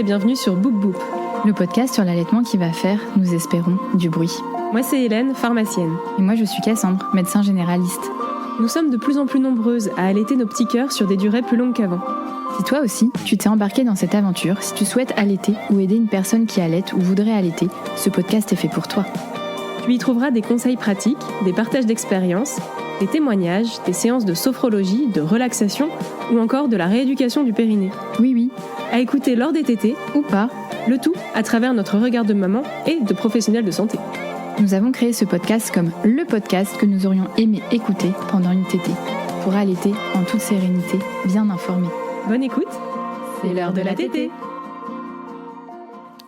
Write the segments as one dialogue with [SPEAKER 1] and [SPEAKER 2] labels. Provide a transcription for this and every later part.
[SPEAKER 1] bienvenue sur Boop Boop,
[SPEAKER 2] le podcast sur l'allaitement qui va faire, nous espérons, du bruit.
[SPEAKER 1] Moi c'est Hélène, pharmacienne.
[SPEAKER 2] Et moi je suis Cassandre, médecin généraliste.
[SPEAKER 1] Nous sommes de plus en plus nombreuses à allaiter nos petits cœurs sur des durées plus longues qu'avant.
[SPEAKER 2] Si toi aussi, tu t'es embarqué dans cette aventure, si tu souhaites allaiter ou aider une personne qui allaite ou voudrait allaiter, ce podcast est fait pour toi.
[SPEAKER 1] Tu y trouveras des conseils pratiques, des partages d'expériences, des témoignages, des séances de sophrologie, de relaxation ou encore de la rééducation du périnée.
[SPEAKER 2] Oui,
[SPEAKER 1] à écouter lors des tétés
[SPEAKER 2] ou pas,
[SPEAKER 1] le tout à travers notre regard de maman et de professionnels de santé.
[SPEAKER 2] Nous avons créé ce podcast comme le podcast que nous aurions aimé écouter pendant une tétée, pour allaiter en toute sérénité, bien informé.
[SPEAKER 1] Bonne écoute, c'est l'heure de la tétée.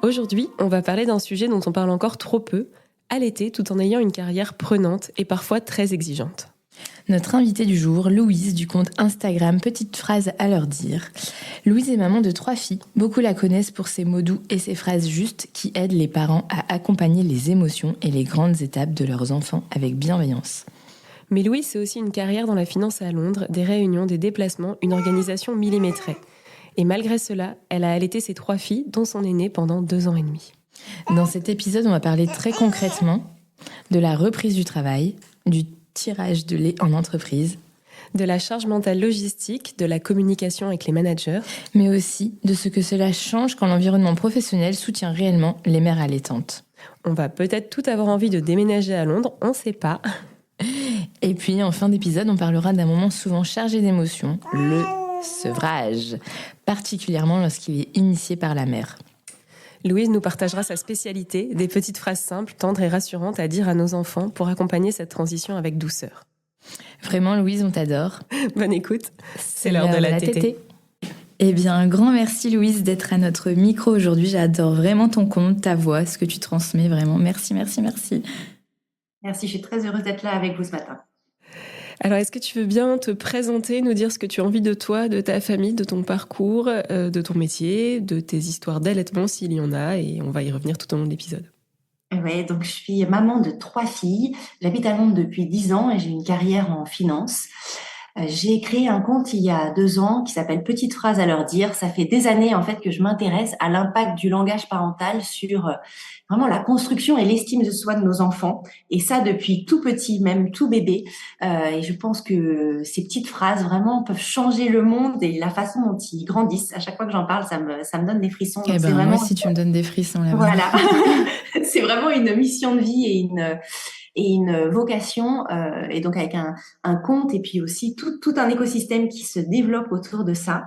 [SPEAKER 1] Aujourd'hui, on va parler d'un sujet dont on parle encore trop peu, allaiter tout en ayant une carrière prenante et parfois très exigeante.
[SPEAKER 2] Notre invitée du jour, Louise, du compte Instagram Petite Phrase à leur dire. Louise est maman de 3 filles. Beaucoup la connaissent pour ses mots doux et ses phrases justes qui aident les parents à accompagner les émotions et les grandes étapes de leurs enfants avec bienveillance.
[SPEAKER 1] Mais Louise, c'est aussi une carrière dans la finance à Londres, des réunions, des déplacements, une organisation millimétrée. Et malgré cela, elle a allaité ses 3 filles, dont son aînée, pendant 2 ans et demi.
[SPEAKER 2] Dans cet épisode, on va parler très concrètement de la reprise du travail, du tirage de lait en entreprise,
[SPEAKER 1] de la charge mentale logistique, de la communication avec les managers,
[SPEAKER 2] mais aussi de ce que cela change quand l'environnement professionnel soutient réellement les mères allaitantes.
[SPEAKER 1] On va peut-être tout avoir envie de déménager à Londres, on ne sait pas.
[SPEAKER 2] Et puis, en fin d'épisode, on parlera d'un moment souvent chargé d'émotions, le sevrage, particulièrement lorsqu'il est initié par la mère.
[SPEAKER 1] Louise nous partagera sa spécialité, des petites phrases simples, tendres et rassurantes à dire à nos enfants pour accompagner cette transition avec douceur.
[SPEAKER 2] Vraiment, Louise, on t'adore.
[SPEAKER 1] Bonne écoute, c'est l'heure de la tétée.
[SPEAKER 2] Eh bien, un grand merci, Louise, d'être à notre micro aujourd'hui. J'adore vraiment ton compte, ta voix, ce que tu transmets, vraiment. Merci.
[SPEAKER 3] Merci, je suis très heureuse d'être là avec vous ce matin.
[SPEAKER 1] Alors, est-ce que tu veux bien te présenter, nous dire ce que tu as envie de toi, de ta famille, de ton parcours, de ton métier, de tes histoires d'allaitement s'il y en a, et on va y revenir tout au long de l'épisode.
[SPEAKER 3] Oui, donc je suis maman de 3 filles. J'habite à Londres depuis 10 ans et j'ai une carrière en finance. J'ai créé un compte il y a 2 ans qui s'appelle Petite Phrase à leur dire. Ça fait des années en fait que je m'intéresse à l'impact du langage parental sur vraiment la construction et l'estime de soi de nos enfants. Et ça depuis tout petit, même tout bébé. Et je pense que ces petites phrases vraiment peuvent changer le monde et la façon dont ils grandissent. À chaque fois que j'en parle, ça me donne des frissons.
[SPEAKER 2] Eh ben, moi aussi, tu me donnes des frissons là-bas.
[SPEAKER 3] Voilà, c'est vraiment une mission de vie et une vocation, et donc avec un compte et puis aussi tout un écosystème qui se développe autour de ça.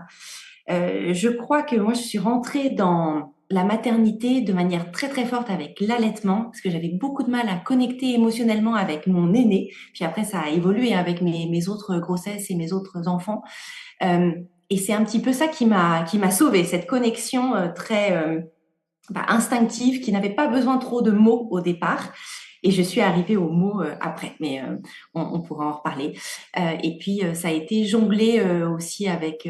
[SPEAKER 3] Je crois que moi, je suis rentrée dans la maternité de manière très, très forte avec l'allaitement parce que j'avais beaucoup de mal à connecter émotionnellement avec mon aîné. Puis après, ça a évolué avec mes autres grossesses et mes autres enfants. Et c'est un petit peu ça qui m'a sauvée, cette connexion très instinctive qui n'avait pas besoin trop de mots au départ. Et je suis arrivée aux mots après, mais on pourra en reparler. Et puis, ça a été jonglé aussi avec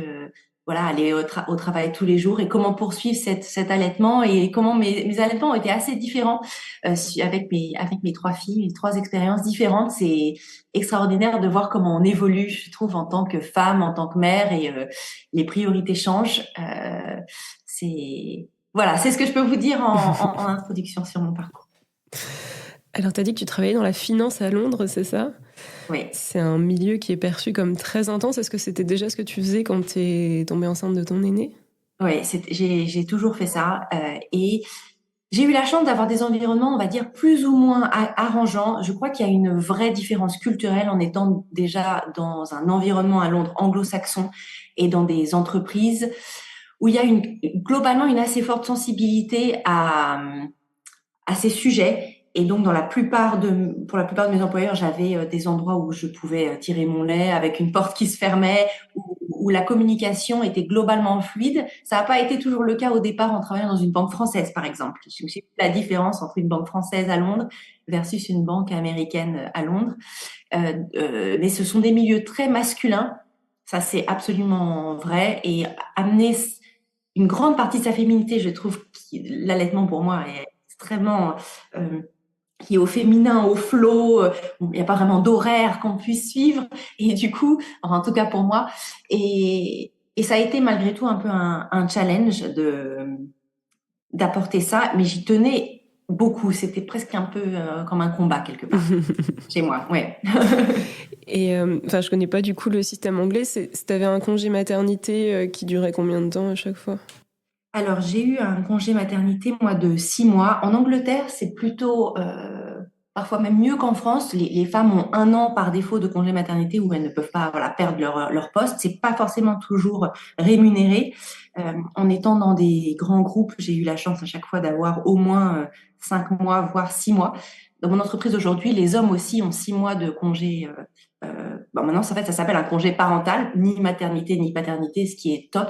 [SPEAKER 3] aller au travail tous les jours et comment poursuivre cet allaitement et comment mes allaitements ont été assez différents avec mes 3 filles, mes 3 expériences différentes. C'est extraordinaire de voir comment on évolue, je trouve, en tant que femme, en tant que mère et les priorités changent. C'est ce que je peux vous dire en introduction sur mon parcours.
[SPEAKER 1] Alors, tu as dit que tu travaillais dans la finance à Londres, c'est ça ?
[SPEAKER 3] Oui.
[SPEAKER 1] C'est un milieu qui est perçu comme très intense. Est-ce que c'était déjà ce que tu faisais quand tu es tombée enceinte de ton aîné ?
[SPEAKER 3] Oui, j'ai toujours fait ça. Et j'ai eu la chance d'avoir des environnements, on va dire, plus ou moins arrangeants. Je crois qu'il y a une vraie différence culturelle en étant déjà dans un environnement à Londres anglo-saxon et dans des entreprises où il y a globalement une assez forte sensibilité à ces sujets. Et donc, pour la plupart de mes employeurs, j'avais des endroits où je pouvais tirer mon lait avec une porte qui se fermait, où la communication était globalement fluide. Ça n'a pas été toujours le cas au départ en travaillant dans une banque française, par exemple. Je sais la différence entre une banque française à Londres versus une banque américaine à Londres. Mais ce sont des milieux très masculins. Ça, c'est absolument vrai. Et amener une grande partie de sa féminité, je trouve que l'allaitement, pour moi, est extrêmement... qui est au féminin, au flow, il n'y a pas vraiment d'horaire qu'on puisse suivre, et du coup, en tout cas pour moi, et ça a été malgré tout un peu un challenge d'apporter ça, mais j'y tenais beaucoup. C'était presque un peu comme un combat quelque part chez moi. Ouais.
[SPEAKER 1] Et je connais pas du coup le système anglais. T'avais un congé maternité qui durait combien de temps à chaque fois?
[SPEAKER 3] Alors, j'ai eu un congé maternité, moi, de 6 mois. En Angleterre, c'est plutôt, parfois même mieux qu'en France. Les femmes ont 1 an par défaut de congé maternité où elles ne peuvent pas, voilà, perdre leur poste. C'est pas forcément toujours rémunéré. En étant dans des grands groupes, j'ai eu la chance à chaque fois d'avoir au moins 5 mois, voire 6 mois. Dans mon entreprise aujourd'hui, les hommes aussi ont 6 mois de congé. Maintenant, en fait, ça s'appelle un congé parental, ni maternité ni paternité, ce qui est top.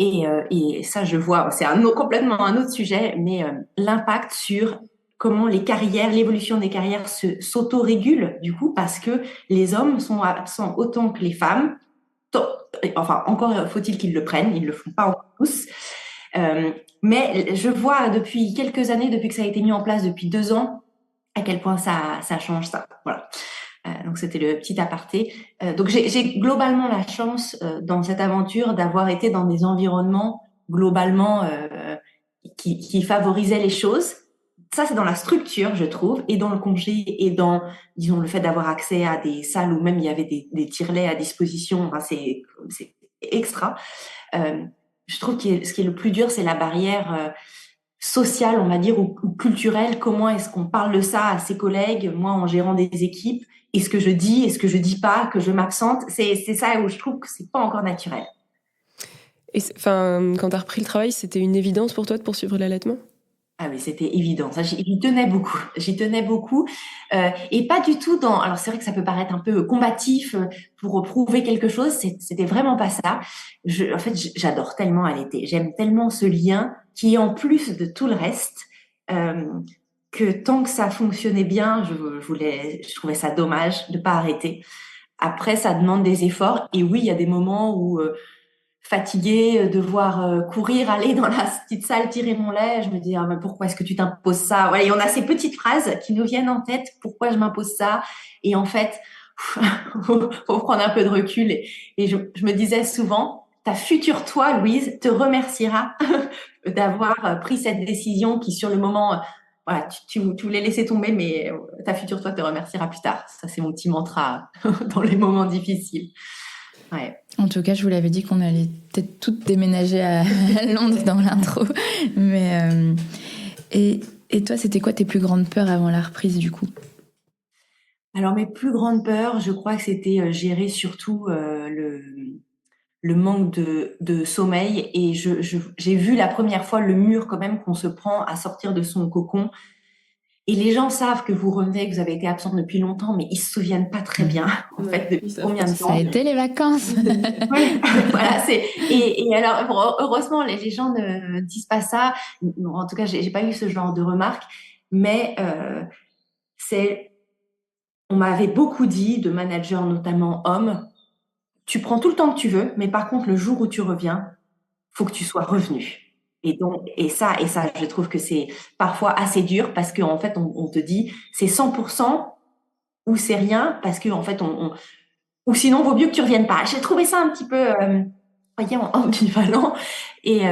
[SPEAKER 3] Et ça, je vois, c'est complètement un autre sujet, mais l'impact sur comment les carrières, l'évolution des carrières s'auto-régule, du coup, parce que les hommes sont absents autant que les femmes. Enfin, encore faut-il qu'ils le prennent, ils le font pas encore tous. Mais je vois depuis quelques années, depuis que ça a été mis en place depuis 2 ans, à quel point ça change ça. Voilà. Donc c'était le petit aparté. Donc j'ai globalement la chance dans cette aventure d'avoir été dans des environnements globalement qui favorisaient les choses. Ça, c'est dans la structure, je trouve, et dans le congé, et dans, disons, le fait d'avoir accès à des salles où même il y avait des tirelets à disposition. Enfin, c'est extra. Je trouve que ce qui est le plus dur, c'est la barrière sociale, on va dire, ou culturelle. Comment est-ce qu'on parle de ça à ses collègues, moi, en gérant des équipes? Est-ce que je dis, est-ce que je dis pas, que je m'absente? C'est ça où je trouve que c'est pas encore naturel.
[SPEAKER 1] Et quand t'as repris le travail, c'était une évidence pour toi de poursuivre l'allaitement?
[SPEAKER 3] Ah oui, c'était évident. Ça, j'y tenais beaucoup. J'y tenais beaucoup. Et pas du tout dans... Alors, c'est vrai que ça peut paraître un peu combatif pour prouver quelque chose. C'était vraiment pas ça. En fait, j'adore tellement allaiter. J'aime tellement ce lien qui est en plus de tout le reste. Que tant que ça fonctionnait bien, je trouvais ça dommage de pas arrêter. Après, ça demande des efforts. Et oui, il y a des moments où... fatiguée, devoir courir, aller dans la petite salle, tirer mon lait. Je me dis, ah, mais pourquoi est-ce que tu t'imposes ça? Ouais, et on a ces petites phrases qui nous viennent en tête. Pourquoi je m'impose ça? Et en fait, faut prendre un peu de recul. Et je me disais souvent, ta future toi, Louise, te remerciera d'avoir pris cette décision qui, sur le moment, voilà, tu voulais laisser tomber, mais ta future toi te remerciera plus tard. Ça, c'est mon petit mantra dans les moments difficiles. Ouais.
[SPEAKER 2] En tout cas, je vous l'avais dit qu'on allait peut-être toutes déménager à Londres dans l'intro. Mais et toi, c'était quoi tes plus grandes peurs avant la reprise du coup?
[SPEAKER 3] Alors mes plus grandes peurs, je crois que c'était gérer surtout le manque de sommeil. Et j'ai vu la première fois le mur quand même qu'on se prend à sortir de son cocon. Et les gens savent que vous revenez, que vous avez été absente depuis longtemps, mais ils se souviennent pas très bien, en fait, depuis combien de temps.
[SPEAKER 2] Ça a été les vacances.
[SPEAKER 3] Oui, voilà, et alors, heureusement, les gens ne disent pas ça. En tout cas, j'ai pas eu ce genre de remarques, mais on m'avait beaucoup dit, de managers notamment hommes, tu prends tout le temps que tu veux, mais par contre, le jour où tu reviens, faut que tu sois revenu. Et ça, je trouve que c'est parfois assez dur parce qu'en fait, on te dit, c'est 100% ou c'est rien parce que en fait, ou sinon, vaut mieux que tu reviennes pas. J'ai trouvé ça un petit peu, voyez, ambivalent. Et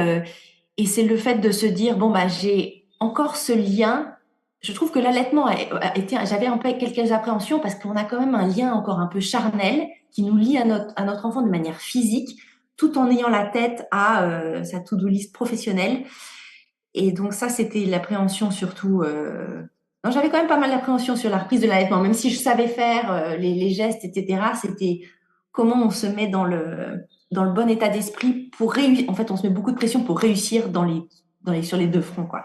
[SPEAKER 3] c'est le fait de se dire, bon, bah, j'ai encore ce lien. Je trouve que l'allaitement j'avais un peu quelques appréhensions parce qu'on a quand même un lien encore un peu charnel qui nous lie à notre enfant de manière physique, tout en ayant la tête à sa to-do list professionnelle. Et donc ça, c'était l'appréhension surtout. Non, j'avais quand même pas mal d'appréhension sur la reprise de l'allaitement, même si je savais faire les gestes, etc. C'était comment on se met dans le bon état d'esprit pour réussir. En fait, on se met beaucoup de pression pour réussir sur les deux fronts, quoi.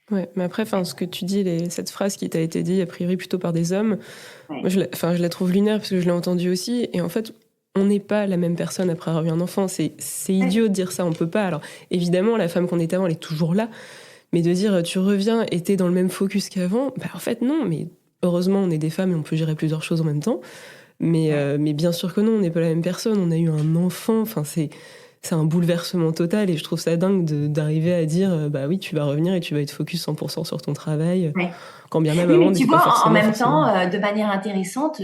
[SPEAKER 1] Ouais, mais après, ce que tu dis, cette phrase qui t'a été dit a priori plutôt par des hommes,
[SPEAKER 3] Ouais.
[SPEAKER 1] moi, je la trouve lunaire parce que je l'ai entendue aussi. Et en fait, on n'est pas la même personne après avoir eu un enfant. C'est idiot de dire ça, on peut pas. Alors, évidemment, la femme qu'on était avant, elle est toujours là. Mais de dire, tu reviens et t'es dans le même focus qu'avant, bah, en fait, non. Mais heureusement, on est des femmes et on peut gérer plusieurs choses en même temps. Mais bien sûr que non, on n'est pas la même personne. On a eu un enfant. Enfin, c'est un bouleversement total et je trouve ça dingue d'arriver à dire bah oui, tu vas revenir et tu vas être focus 100% sur ton travail,
[SPEAKER 3] Ouais.
[SPEAKER 1] quand bien même
[SPEAKER 3] Oui,
[SPEAKER 1] avant, on
[SPEAKER 3] mais tu
[SPEAKER 1] n'était pas
[SPEAKER 3] vois, en même
[SPEAKER 1] forcément.
[SPEAKER 3] temps, de manière intéressante,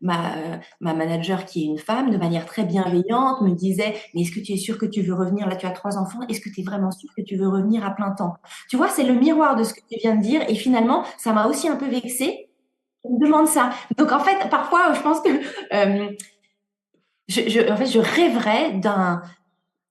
[SPEAKER 3] ma manager qui est une femme, de manière très bienveillante, me disait, mais est-ce que tu es sûre que tu veux revenir? Là, tu as 3 enfants. Est-ce que tu es vraiment sûre que tu veux revenir à plein temps? Tu vois, c'est le miroir de ce que tu viens de dire. Et finalement, ça m'a aussi un peu vexée. On me demande ça. Donc, en fait, parfois, je pense que en fait, je rêverais d'un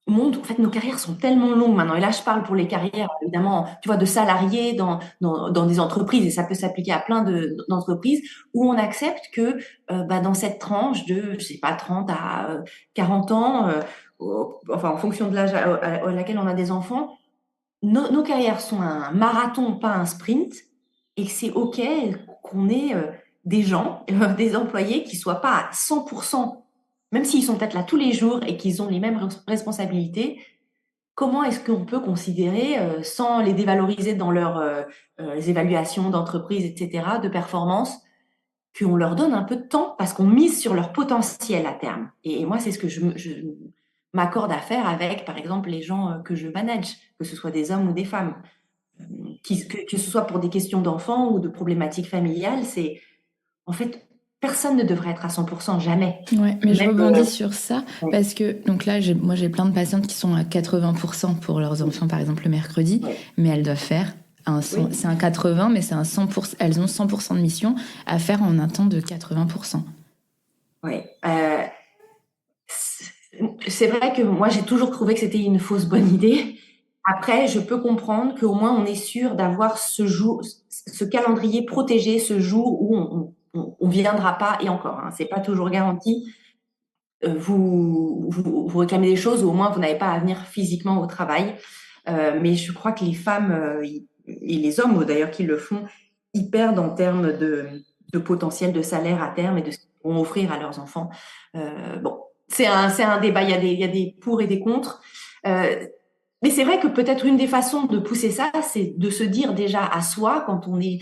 [SPEAKER 3] monde. En fait, nos carrières sont tellement longues maintenant. Et là, je parle pour les carrières, évidemment, tu vois, de salariés dans des entreprises. Et ça peut s'appliquer à plein d'entreprises où on accepte que dans cette tranche de, je sais pas, 30 à 40 ans, enfin, en fonction de l'âge à laquelle on a des enfants, nos carrières sont un marathon, pas un sprint. Et que c'est OK qu'on ait des gens, des employés qui soient pas à 100%, même s'ils sont peut-être là tous les jours et qu'ils ont les mêmes responsabilités. Comment est-ce qu'on peut considérer, sans les dévaloriser dans leurs les évaluations d'entreprise, etc., de performance, qu'on leur donne un peu de temps parce qu'on mise sur leur potentiel à terme. Et moi, c'est ce que je m'accorde à faire avec, par exemple, les gens que je manage, que ce soit des hommes ou des femmes. Que ce soit pour des questions d'enfants ou de problématiques familiales, c'est en fait, personne ne devrait être à 100%, jamais.
[SPEAKER 2] Ouais, mais je
[SPEAKER 3] Même,
[SPEAKER 2] rebondis sur ça
[SPEAKER 3] ouais.
[SPEAKER 2] parce que donc là, moi j'ai plein de patientes qui sont à 80% pour leurs enfants, par exemple le mercredi,
[SPEAKER 3] Ouais.
[SPEAKER 2] mais elles doivent faire c'est un 80, mais c'est un 100%. Elles ont 100% de mission à faire en un temps de 80%.
[SPEAKER 3] Oui. C'est vrai que moi, j'ai toujours trouvé que c'était une fausse bonne idée. Après, je peux comprendre qu'au moins on est sûr d'avoir ce calendrier protégé, ce jour où on viendra pas, et encore, hein, c'est pas toujours garanti. Vous réclamez des choses où au moins vous n'avez pas à venir physiquement au travail. Mais je crois que les femmes et les hommes d'ailleurs qui le font, ils perdent en termes de potentiel de salaire à terme et de ce qu'ils vont offrir à leurs enfants. Bon, c'est un débat, il y a des pour et des contre. Mais c'est vrai que peut-être une des façons de pousser ça, c'est de se dire déjà à soi, quand on est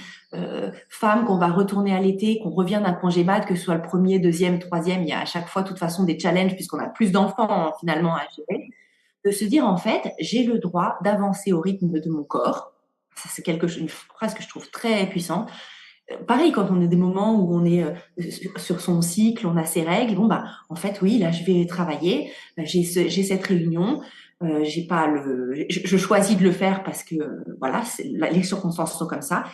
[SPEAKER 3] femme, qu'on va retourner à l'été, qu'on revient d'un congé mat, que ce soit le premier, deuxième, troisième, il y a à chaque fois, de toute façon, des challenges puisqu'on a plus d'enfants finalement à gérer, de se dire en fait, j'ai le droit d'avancer au rythme de mon corps. Ça, c'est une phrase que je trouve très puissante. Pareil, quand on a des moments où on est sur son cycle, on a ses règles, bon, bah, en fait, oui, là, je vais travailler, j'ai cette réunion, j'ai pas je choisis de le faire parce que, voilà, les circonstances sont comme ça.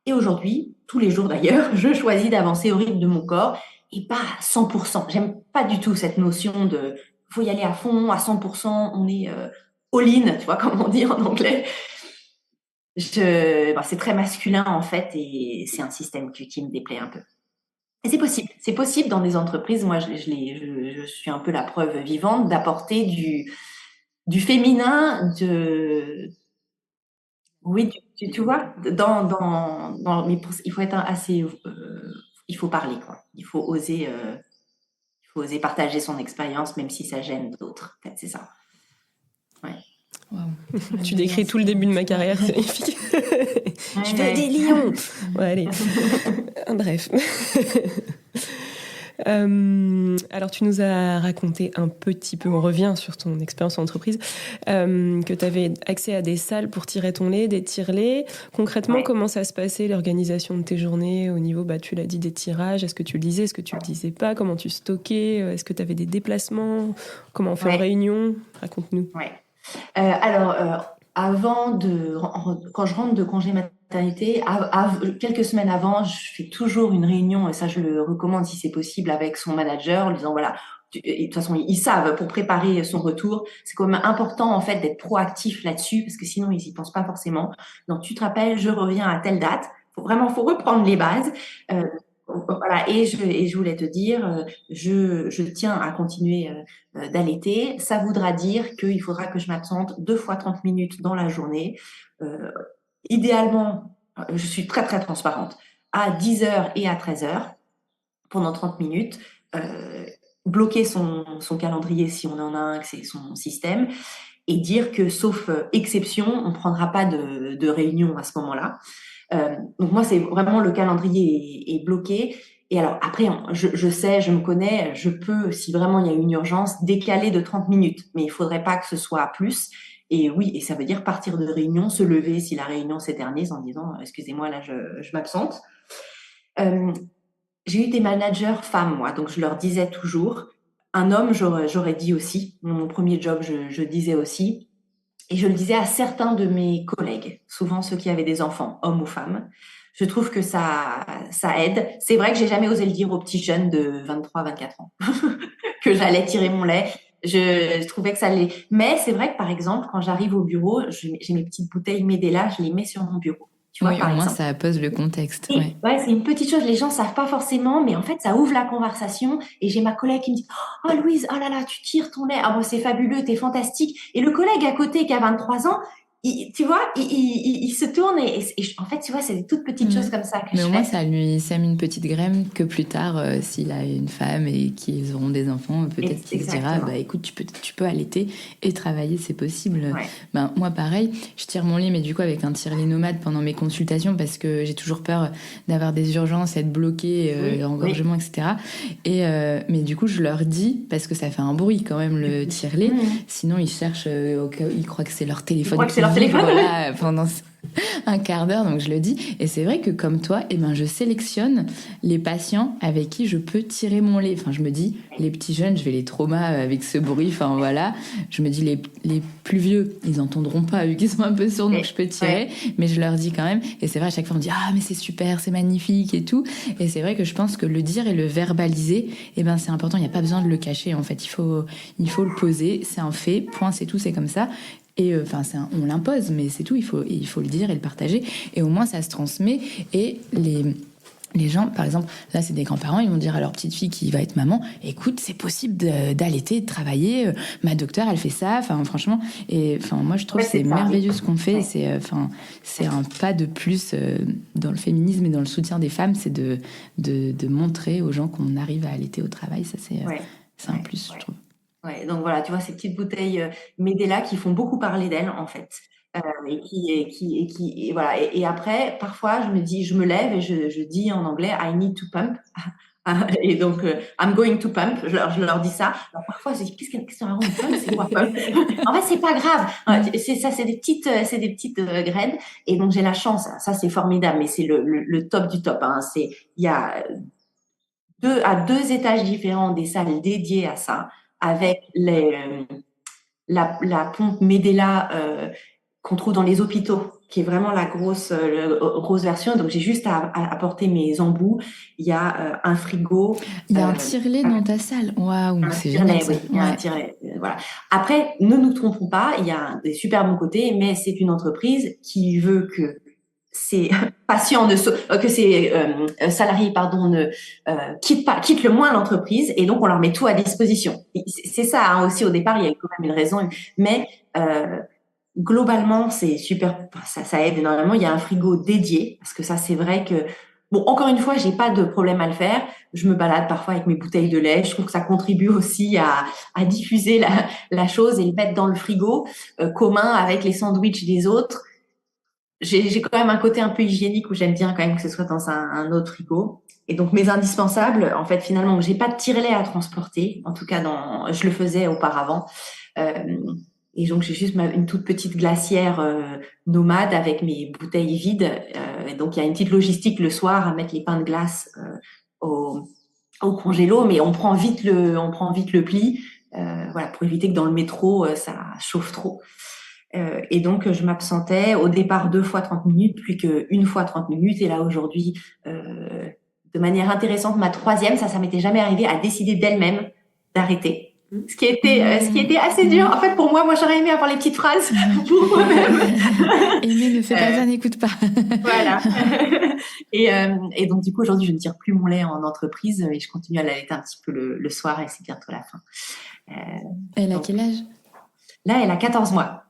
[SPEAKER 3] Et aujourd'hui, tous les jours d'ailleurs, je choisis d'avancer au rythme de mon corps et pas à 100%. J'aime pas du tout cette notion de, faut y aller à fond, à 100%, on est all-in, tu vois, comme on dit en anglais. C'est très masculin en fait et c'est un système qui me déplaît un peu. Et c'est possible dans des entreprises. Moi, je suis un peu la preuve vivante d'apporter du féminin, oui, tu vois, mais il faut être assez, il faut parler quoi. Il faut oser partager son expérience même si ça gêne d'autres. En fait, c'est ça. Ouais.
[SPEAKER 2] Wow.
[SPEAKER 1] Tu décris tout le début de ma carrière, c'est magnifique. Je veux des lions. Ouais, allez. Bref. Alors, tu nous as raconté un petit peu, on revient sur ton expérience en entreprise, que tu avais accès à des salles pour tirer ton lait, des tire-laits. Concrètement, comment ça se passait, l'organisation de tes journées au niveau, tu l'as dit, des tirages? Est-ce que tu le disais? Est-ce que tu le disais pas? Comment tu stockais? Est-ce que tu avais des déplacements? Comment on fait en réunion? Raconte-nous.
[SPEAKER 3] Ouais. Quand je rentre de congé maternité, quelques semaines avant, je fais toujours une réunion, et ça je le recommande si c'est possible, avec son manager, en lui disant voilà, de toute façon ils savent, pour préparer son retour, c'est quand même important en fait d'être proactif là-dessus, parce que sinon ils y pensent pas forcément. Donc tu te rappelles, je reviens à telle date, faut reprendre les bases. Voilà, et je voulais te dire, je tiens à continuer d'allaiter. Ça voudra dire qu'il faudra que je m'absente 2 fois 30 minutes dans la journée. Idéalement, je suis très très transparente, à 10 heures et à 13 heures pendant 30 minutes. Bloquer son calendrier si on en a un, que c'est son système, et dire que sauf exception, on ne prendra pas de réunion à ce moment-là. Donc moi, c'est vraiment le calendrier est bloqué. Et alors après, je sais, je me connais, je peux, si vraiment il y a une urgence, décaler de 30 minutes. Mais il faudrait pas que ce soit plus. Et oui, et ça veut dire partir de réunion, se lever si la réunion s'éternise en disant, excusez-moi, là, je m'absente. Euh, j'ai eu des managers femmes, moi, donc je leur disais toujours, un homme, j'aurais dit aussi, mon premier job, je disais aussi, et je le disais à certains de mes collègues, souvent ceux qui avaient des enfants, hommes ou femmes. Je trouve que ça aide. C'est vrai que j'ai jamais osé le dire aux petits jeunes de 23, 24 ans, que j'allais tirer mon lait. Je trouvais que ça allait. Mais c'est vrai que, par exemple, quand j'arrive au bureau, j'ai mes petites bouteilles Medela, je les mets sur mon bureau. Tu vois,
[SPEAKER 2] Oui, au
[SPEAKER 3] par
[SPEAKER 2] moins
[SPEAKER 3] exemple.
[SPEAKER 2] ça pose le contexte.
[SPEAKER 3] Et,
[SPEAKER 2] Ouais.
[SPEAKER 3] ouais, c'est une petite chose, les gens savent pas forcément, mais en fait, ça ouvre la conversation. Et j'ai ma collègue qui me dit, oh Louise, oh là là, tu tires ton lait, ah bon, c'est fabuleux, t'es fantastique. Et le collègue à côté qui a 23 ans, tu vois, il se tourne en fait, tu vois, c'est des toutes petites choses comme ça que
[SPEAKER 2] Mais
[SPEAKER 3] je
[SPEAKER 2] au moins,
[SPEAKER 3] fais.
[SPEAKER 2] ça lui sème une petite graine que plus tard, s'il a une femme et qu'ils auront des enfants, peut-être qu'il se dira,
[SPEAKER 3] Exactement.
[SPEAKER 2] bah écoute, tu peux allaiter et travailler, c'est possible.
[SPEAKER 3] Ouais.
[SPEAKER 2] Ben, moi, pareil, je tire mon lait, mais du coup, avec un tire-lait nomade pendant mes consultations parce que j'ai toujours peur d'avoir des urgences, être bloquée,
[SPEAKER 3] Oui,
[SPEAKER 2] engorgement, etc. Mais du coup, je leur dis, parce que ça fait un bruit quand même, le tire-lait, sinon ils cherchent, ils croient que c'est leur téléphone qui vibre là pendant un quart d'heure, donc je le dis. Et c'est vrai que comme toi, eh ben, je sélectionne les patients avec qui je peux tirer mon lait. Enfin, je me dis, les petits jeunes, je vais les traumas avec ce bruit. Enfin, voilà. Je me dis, les plus vieux, ils entendront pas, vu qu'ils sont un peu sourds, donc je peux tirer. Mais je leur dis quand même. Et c'est vrai, à chaque fois, on me dit, ah, mais c'est super, c'est magnifique et tout. Et c'est vrai que je pense que le dire et le verbaliser, eh ben, c'est important. Il n'y a pas besoin de le cacher. En fait, il faut le poser. C'est un fait. Point, c'est tout, c'est comme ça. Et enfin, on l'impose, mais c'est tout. Il faut le dire et le partager. Et au moins, ça se transmet. Et les gens, par exemple, là, c'est des grands-parents, ils vont dire à leur petite fille qui va être maman, écoute, c'est possible d'allaiter, de travailler. Ma docteure, elle fait ça. Enfin, franchement, et enfin, moi, je trouve que c'est merveilleux ce qu'on fait. Ouais. C'est un pas de plus dans le féminisme et dans le soutien des femmes, c'est de montrer aux gens qu'on arrive à allaiter au travail. Ça, c'est un plus, je trouve.
[SPEAKER 3] Ouais, donc voilà, tu vois, ces petites bouteilles Medela qui font beaucoup parler d'elles, en fait. Et voilà. Et après, parfois, je me lève et je dis en anglais, I need to pump. Et donc, I'm going to pump. Je leur dis ça. Alors, parfois, je dis, qu'est-ce que ça raconte pump? C'est quoi pump? En fait, c'est pas grave. C'est ça, c'est des petites graines. Et donc, j'ai la chance. Ça, c'est formidable, mais c'est le top du top, hein. Il y a deux étages différents des salles dédiées à ça, avec la pompe Medela qu'on trouve dans les hôpitaux, qui est vraiment la grosse version. Donc, j'ai juste à apporter mes embouts. Il y a un frigo.
[SPEAKER 2] Il y a un tire-lait dans ta salle. Waouh, c'est génial.
[SPEAKER 3] Oui, il y a un tire-lait. Voilà. Après, ne nous trompons pas, il y a des super bons côtés, mais c'est une entreprise qui veut que ces patients que ces salariés quittent le moins l'entreprise, et donc on leur met tout à disposition. C'est ça, hein, aussi au départ, il y a quand même une raison, mais globalement c'est super, ça aide énormément. Il y a un frigo dédié parce que ça, c'est vrai que bon, encore une fois, j'ai pas de problème à le faire. Je me balade parfois avec mes bouteilles de lait. Je trouve que ça contribue aussi à diffuser la chose et le mettre dans le frigo commun avec les sandwichs des autres. J'ai quand même un côté un peu hygiénique où j'aime bien quand même que ce soit dans un autre frigo. Et donc, mes indispensables, en fait, finalement, j'ai pas de tire-lait à transporter. En tout cas, je le faisais auparavant. Et donc, j'ai juste une toute petite glacière nomade avec mes bouteilles vides. Et donc, il y a une petite logistique le soir à mettre les pains de glace au congélo, mais on prend vite le pli, voilà, pour éviter que dans le métro, ça chauffe trop. Et donc, je m'absentais au départ 2 fois 30 minutes, puis qu'une fois 30 minutes. Et là, aujourd'hui, de manière intéressante, ma troisième, ça m'était jamais arrivé, a décidé d'elle-même d'arrêter. Ce qui était assez dur. En fait, pour moi, j'aurais aimé avoir les petites phrases pour moi-même.
[SPEAKER 2] Aimer ne fait pas ça, n'écoute pas.
[SPEAKER 3] Voilà. Et donc, du coup, aujourd'hui, je ne tire plus mon lait en entreprise et je continue à l'allaiter un petit peu le soir, et c'est bientôt la fin.
[SPEAKER 2] Elle a quel âge?
[SPEAKER 3] Là, elle a 14 mois.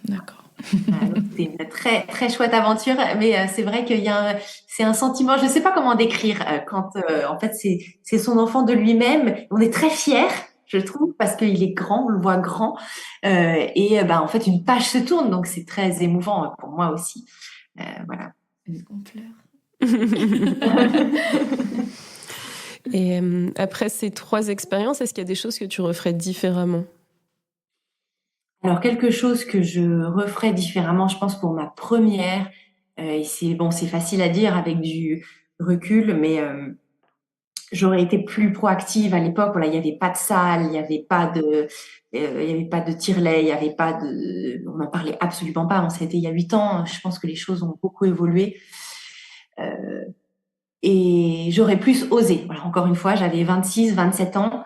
[SPEAKER 2] D'accord.
[SPEAKER 3] C'est une très, très chouette aventure, mais c'est vrai c'est un sentiment, je ne sais pas comment décrire, quand en fait c'est son enfant de lui-même. On est très fiers, je trouve, parce qu'il est grand, on le voit grand, et en fait une page se tourne, donc c'est très émouvant pour moi aussi. Voilà.
[SPEAKER 2] On pleure.
[SPEAKER 1] Et après ces 3 expériences, est-ce qu'il y a des choses que tu referais différemment?
[SPEAKER 3] Alors, quelque chose que je referais différemment, je pense, pour ma première, et c'est facile à dire avec du recul, mais j'aurais été plus proactive à l'époque. Voilà, il n'y avait pas de salle, il y avait pas de tire-lait, il y avait pas de, on n'en parlait absolument pas. C'était il y a 8 ans. Je pense que les choses ont beaucoup évolué. Et j'aurais plus osé. Voilà, encore une fois, j'avais 26, 27 ans.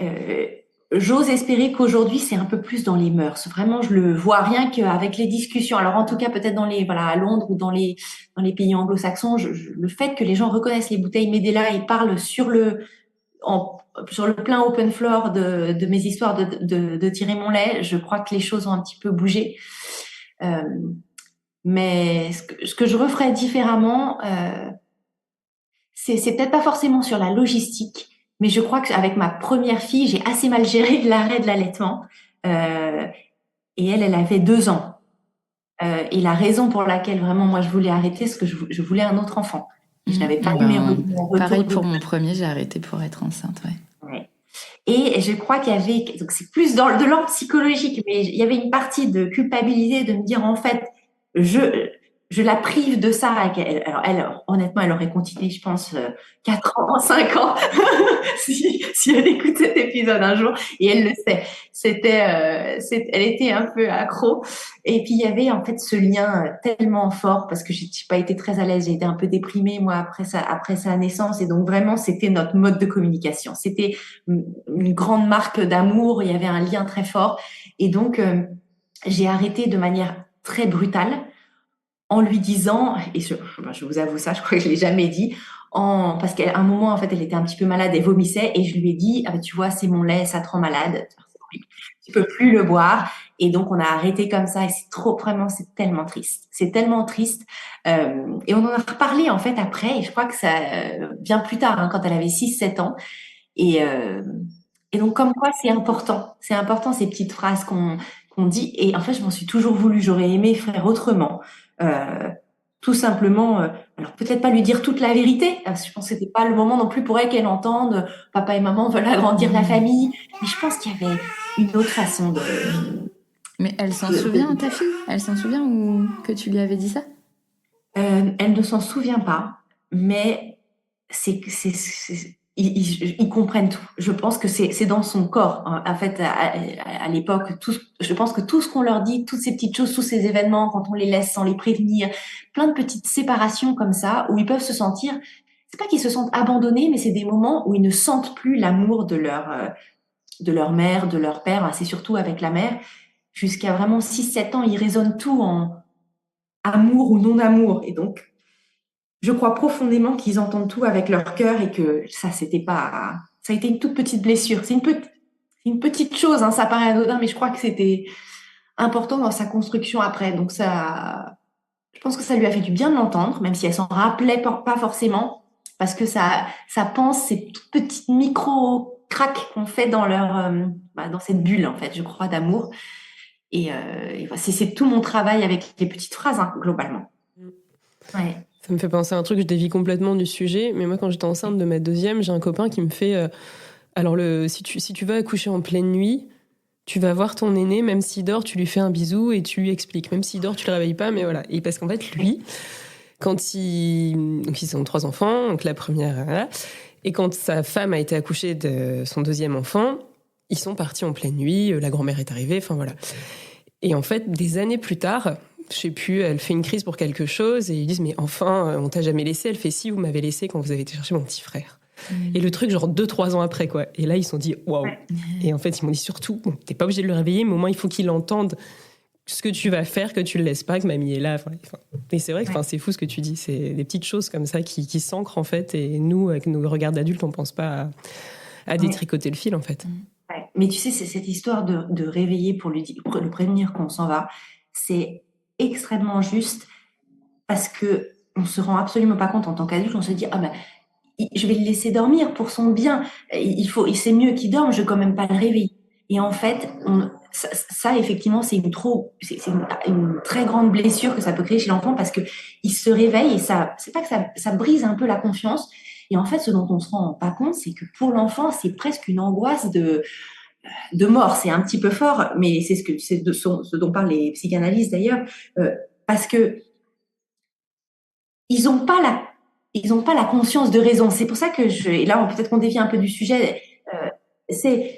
[SPEAKER 3] Euh, J'ose espérer qu'aujourd'hui, c'est un peu plus dans les mœurs. Vraiment, je le vois rien qu'avec les discussions. Alors, en tout cas, peut-être à Londres ou dans les pays anglo-saxons, le fait que les gens reconnaissent les bouteilles Medela et parlent sur le plein open floor de mes histoires de tirer mon lait, je crois que les choses ont un petit peu bougé. Mais ce que je referais différemment, c'est peut-être pas forcément sur la logistique, mais je crois qu'avec ma première fille, j'ai assez mal géré l'arrêt de l'allaitement. Et elle avait 2 ans. Et la raison pour laquelle vraiment moi je voulais arrêter, c'est que je voulais un autre enfant. Je n'avais pas eu mon retour.
[SPEAKER 2] Pareil pour mon premier, j'ai arrêté pour être enceinte,
[SPEAKER 3] ouais. Et je crois qu'il y avait, donc c'est plus de l'ordre psychologique, mais il y avait une partie de culpabilité de me dire en fait, je la prive de ça. Alors elle, honnêtement, elle aurait continué, je pense, 4 ans, 5 ans, si elle écoute cet épisode un jour, et elle le sait. Elle était un peu accro. Et puis il y avait en fait ce lien tellement fort parce que j'ai pas été très à l'aise, j'ai été un peu déprimée moi après sa naissance, et donc vraiment c'était notre mode de communication. C'était une grande marque d'amour, il y avait un lien très fort, et donc j'ai arrêté de manière très brutale en lui disant, et je vous avoue ça, je crois que je l'ai jamais dit, parce qu'à un moment en fait elle était un petit peu malade, elle vomissait, et je lui ai dit ah ben, tu vois, c'est mon lait, ça te rend malade, tu peux plus le boire. Et donc on a arrêté comme ça, et c'est tellement triste, et on en a reparlé en fait après, et je crois que ça bien plus tard, quand elle avait 6-7 ans. Et donc, comme quoi, c'est important ces petites phrases qu'on dit. Et en fait, je m'en suis toujours voulu. J'aurais aimé faire autrement. Euh, Tout simplement, alors peut-être pas lui dire toute la vérité, parce que je pense que c'était pas le moment non plus pour elle qu'elle entende. Papa et maman veulent agrandir la famille. Mais je pense qu'il y avait une autre façon de.
[SPEAKER 2] Mais elle s'en souvient, ta fille? Elle s'en souvient ou que tu lui avais dit ça?
[SPEAKER 3] Elle ne s'en souvient pas, mais ils comprennent tout. Je pense que c'est dans son corps. En fait, à l'époque, je pense que tout ce qu'on leur dit, toutes ces petites choses, tous ces événements, quand on les laisse sans les prévenir, plein de petites séparations comme ça, où ils peuvent se sentir, c'est pas qu'ils se sentent abandonnés, mais c'est des moments où ils ne sentent plus l'amour de leur mère, de leur père. C'est surtout avec la mère. Jusqu'à vraiment 6-7 ans, ils raisonnent tout en amour ou non-amour. Et donc, je crois profondément qu'ils entendent tout avec leur cœur, et que ça a été une toute petite blessure. C'est une petite chose, hein, ça paraît anodin, mais je crois que c'était important dans sa construction après. Donc je pense que ça lui a fait du bien de l'entendre, même si elle s'en rappelait pas forcément, parce que ça pense ces toutes petites micro-craques qu'on fait dans cette bulle, en fait, je crois, d'amour. Et c'est tout mon travail avec les petites phrases, hein, globalement. Ouais.
[SPEAKER 1] Ça me fait penser à un truc, je dévie complètement du sujet, mais moi quand j'étais enceinte de ma deuxième, j'ai un copain qui me fait alors si tu vas accoucher en pleine nuit, tu vas voir ton aîné, même s'il dort, tu lui fais un bisou et tu lui expliques. Même s'il dort, tu le réveilles pas, mais voilà. Et parce qu'en fait, lui, donc ils ont 3 enfants, donc la première, voilà. Et quand sa femme a été accouchée de son deuxième enfant, ils sont partis en pleine nuit, la grand-mère est arrivée, enfin voilà. Et en fait, des années plus tard, je sais plus, elle fait une crise pour quelque chose et ils disent mais enfin, on t'a jamais laissé. Elle fait si, vous m'avez laissé quand vous avez été chercher mon petit frère. Et le truc, genre 2-3 ans après, quoi. Et là, ils se sont dit waouh. Et en fait, ils m'ont dit surtout, bon, t'es pas obligé de le réveiller, mais au moins, il faut qu'il entende ce que tu vas faire, que tu le laisses pas, que mamie est là. Et c'est vrai que c'est fou ce que tu dis. C'est des petites choses comme ça qui s'ancrent, en fait. Et nous, avec nos regards d'adultes, on pense pas à détricoter le fil, en fait.
[SPEAKER 3] Ouais. Mais tu sais, c'est cette histoire de réveiller pour le prévenir qu'on s'en va. C'est extrêmement juste, parce que on se rend absolument pas compte en tant qu'adulte. On se dit ah ben je vais le laisser dormir pour son bien. C'est mieux qu'il dorme. Je vais quand même pas le réveiller. Et en fait, ça, effectivement, c'est une très grande blessure que ça peut créer chez l'enfant parce que il se réveille et c'est pas que ça brise un peu la confiance. Et en fait, ce dont on se rend pas compte, c'est que pour l'enfant, c'est presque une angoisse de mort. C'est un petit peu fort, mais c'est ce dont parlent les psychanalystes d'ailleurs, parce que ils ont pas la conscience de raison. C'est pour ça que et là, peut-être qu'on dévie un peu du sujet.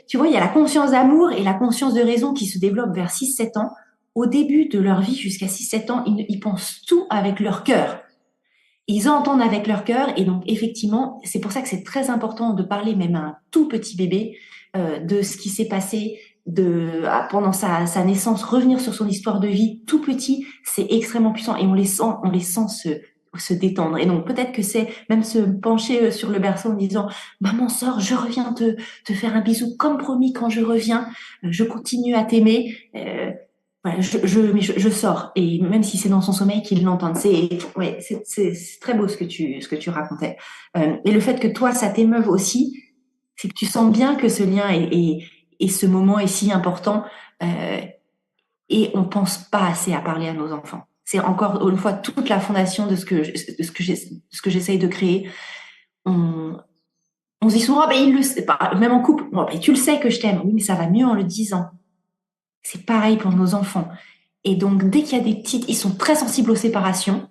[SPEAKER 3] Tu vois, il y a la conscience d'amour et la conscience de raison qui se développent vers 6-7 ans. Au début de leur vie, jusqu'à 6-7 ans, ils pensent tout avec leur cœur. Ils entendent avec leur cœur et donc effectivement, c'est pour ça que c'est très important de parler même à un tout petit bébé de ce qui s'est passé pendant sa naissance, revenir sur son histoire de vie tout petit, c'est extrêmement puissant et on les sent se détendre. Et donc peut-être que c'est même se pencher sur le berceau en disant maman sors, je reviens te faire un bisou comme promis quand je reviens, je continue à t'aimer. Voilà, je sors et même si c'est dans son sommeil qu'il l'entende, c'est très beau ce que tu racontais. Et le fait que toi ça t'émeuve aussi, c'est que tu sens bien que ce lien et ce moment est si important et on pense pas assez à parler à nos enfants. C'est encore une fois toute la fondation de ce que j'essaye de créer. On se dit souvent, il le sait pas, même en couple, tu le sais que je t'aime, oui, mais ça va mieux en le disant. C'est pareil pour nos enfants. Et donc, dès qu'il y a des petites, ils sont très sensibles aux séparations,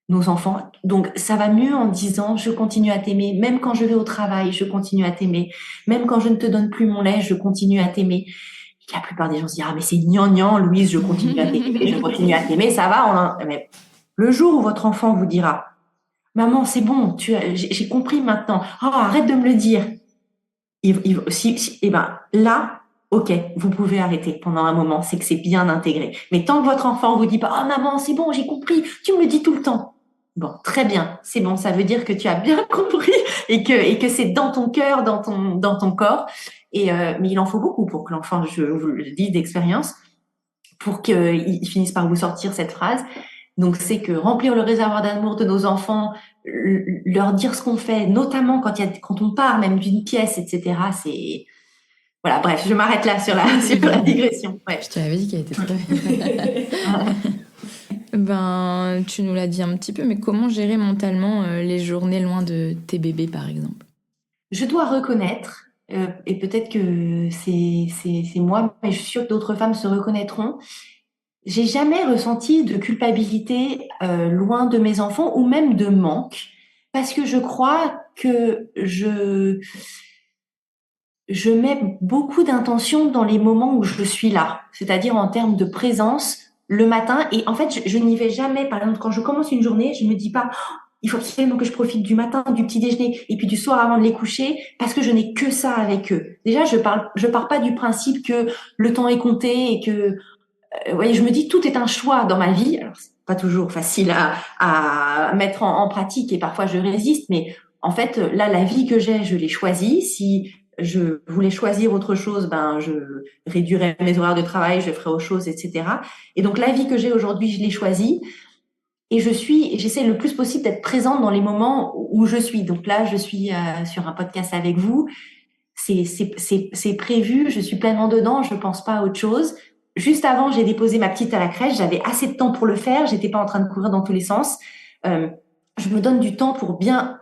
[SPEAKER 3] nos enfants. Donc, ça va mieux en disant, je continue à t'aimer. Même quand je vais au travail, je continue à t'aimer. Même quand je ne te donne plus mon lait, je continue à t'aimer. Et la plupart des gens se disent, mais c'est gnangnan, Louise, je continue à t'aimer, je continue à t'aimer, ça va. Mais le jour où votre enfant vous dira, maman, c'est bon, j'ai compris maintenant. Oh, arrête de me le dire. Là, ok, vous pouvez arrêter pendant un moment, c'est que c'est bien intégré. Mais tant que votre enfant vous dit pas, oh maman, c'est bon, j'ai compris, tu me le dis tout le temps. Bon, très bien, c'est bon, ça veut dire que tu as bien compris et que c'est dans ton cœur, dans ton corps. Mais il en faut beaucoup pour que l'enfant, je vous le dis d'expérience, pour qu'il finisse par vous sortir cette phrase. Donc, c'est que remplir le réservoir d'amour de nos enfants, leur dire ce qu'on fait, notamment quand on part même d'une pièce, etc. C'est voilà. Bref, je m'arrête là sur la digression. Ouais.
[SPEAKER 2] Je te l'avais dit qu'elle était très. Tu nous l'as dit un petit peu, mais comment gérer mentalement les journées loin de tes bébés, par exemple?
[SPEAKER 3] Je dois reconnaître, et peut-être que c'est moi, mais je suis sûre que d'autres femmes se reconnaîtront. J'ai jamais ressenti de culpabilité loin de mes enfants ou même de manque parce que je crois que je mets beaucoup d'intention dans les moments où je suis là, c'est-à-dire en termes de présence le matin. Et en fait, je n'y vais jamais. Par exemple, quand je commence une journée, je me dis pas il faut absolument que je profite du matin, du petit déjeuner et puis du soir avant de les coucher parce que je n'ai que ça avec eux. Déjà, je pars pas du principe que le temps est compté et que je me dis tout est un choix dans ma vie. Alors c'est pas toujours facile à mettre en pratique et parfois je résiste, mais en fait là la vie que j'ai, je l'ai choisie. Si je voulais choisir autre chose, je réduirais mes horaires de travail, je ferais autre chose, etc. Et donc la vie que j'ai aujourd'hui, je l'ai choisie. Et j'essaie le plus possible d'être présente dans les moments où je suis. Donc là, je suis sur un podcast avec vous. C'est prévu, je suis pleinement dedans, je pense pas à autre chose. Juste avant, j'ai déposé ma petite à la crèche, j'avais assez de temps pour le faire, j'étais pas en train de courir dans tous les sens. Je me donne du temps pour bien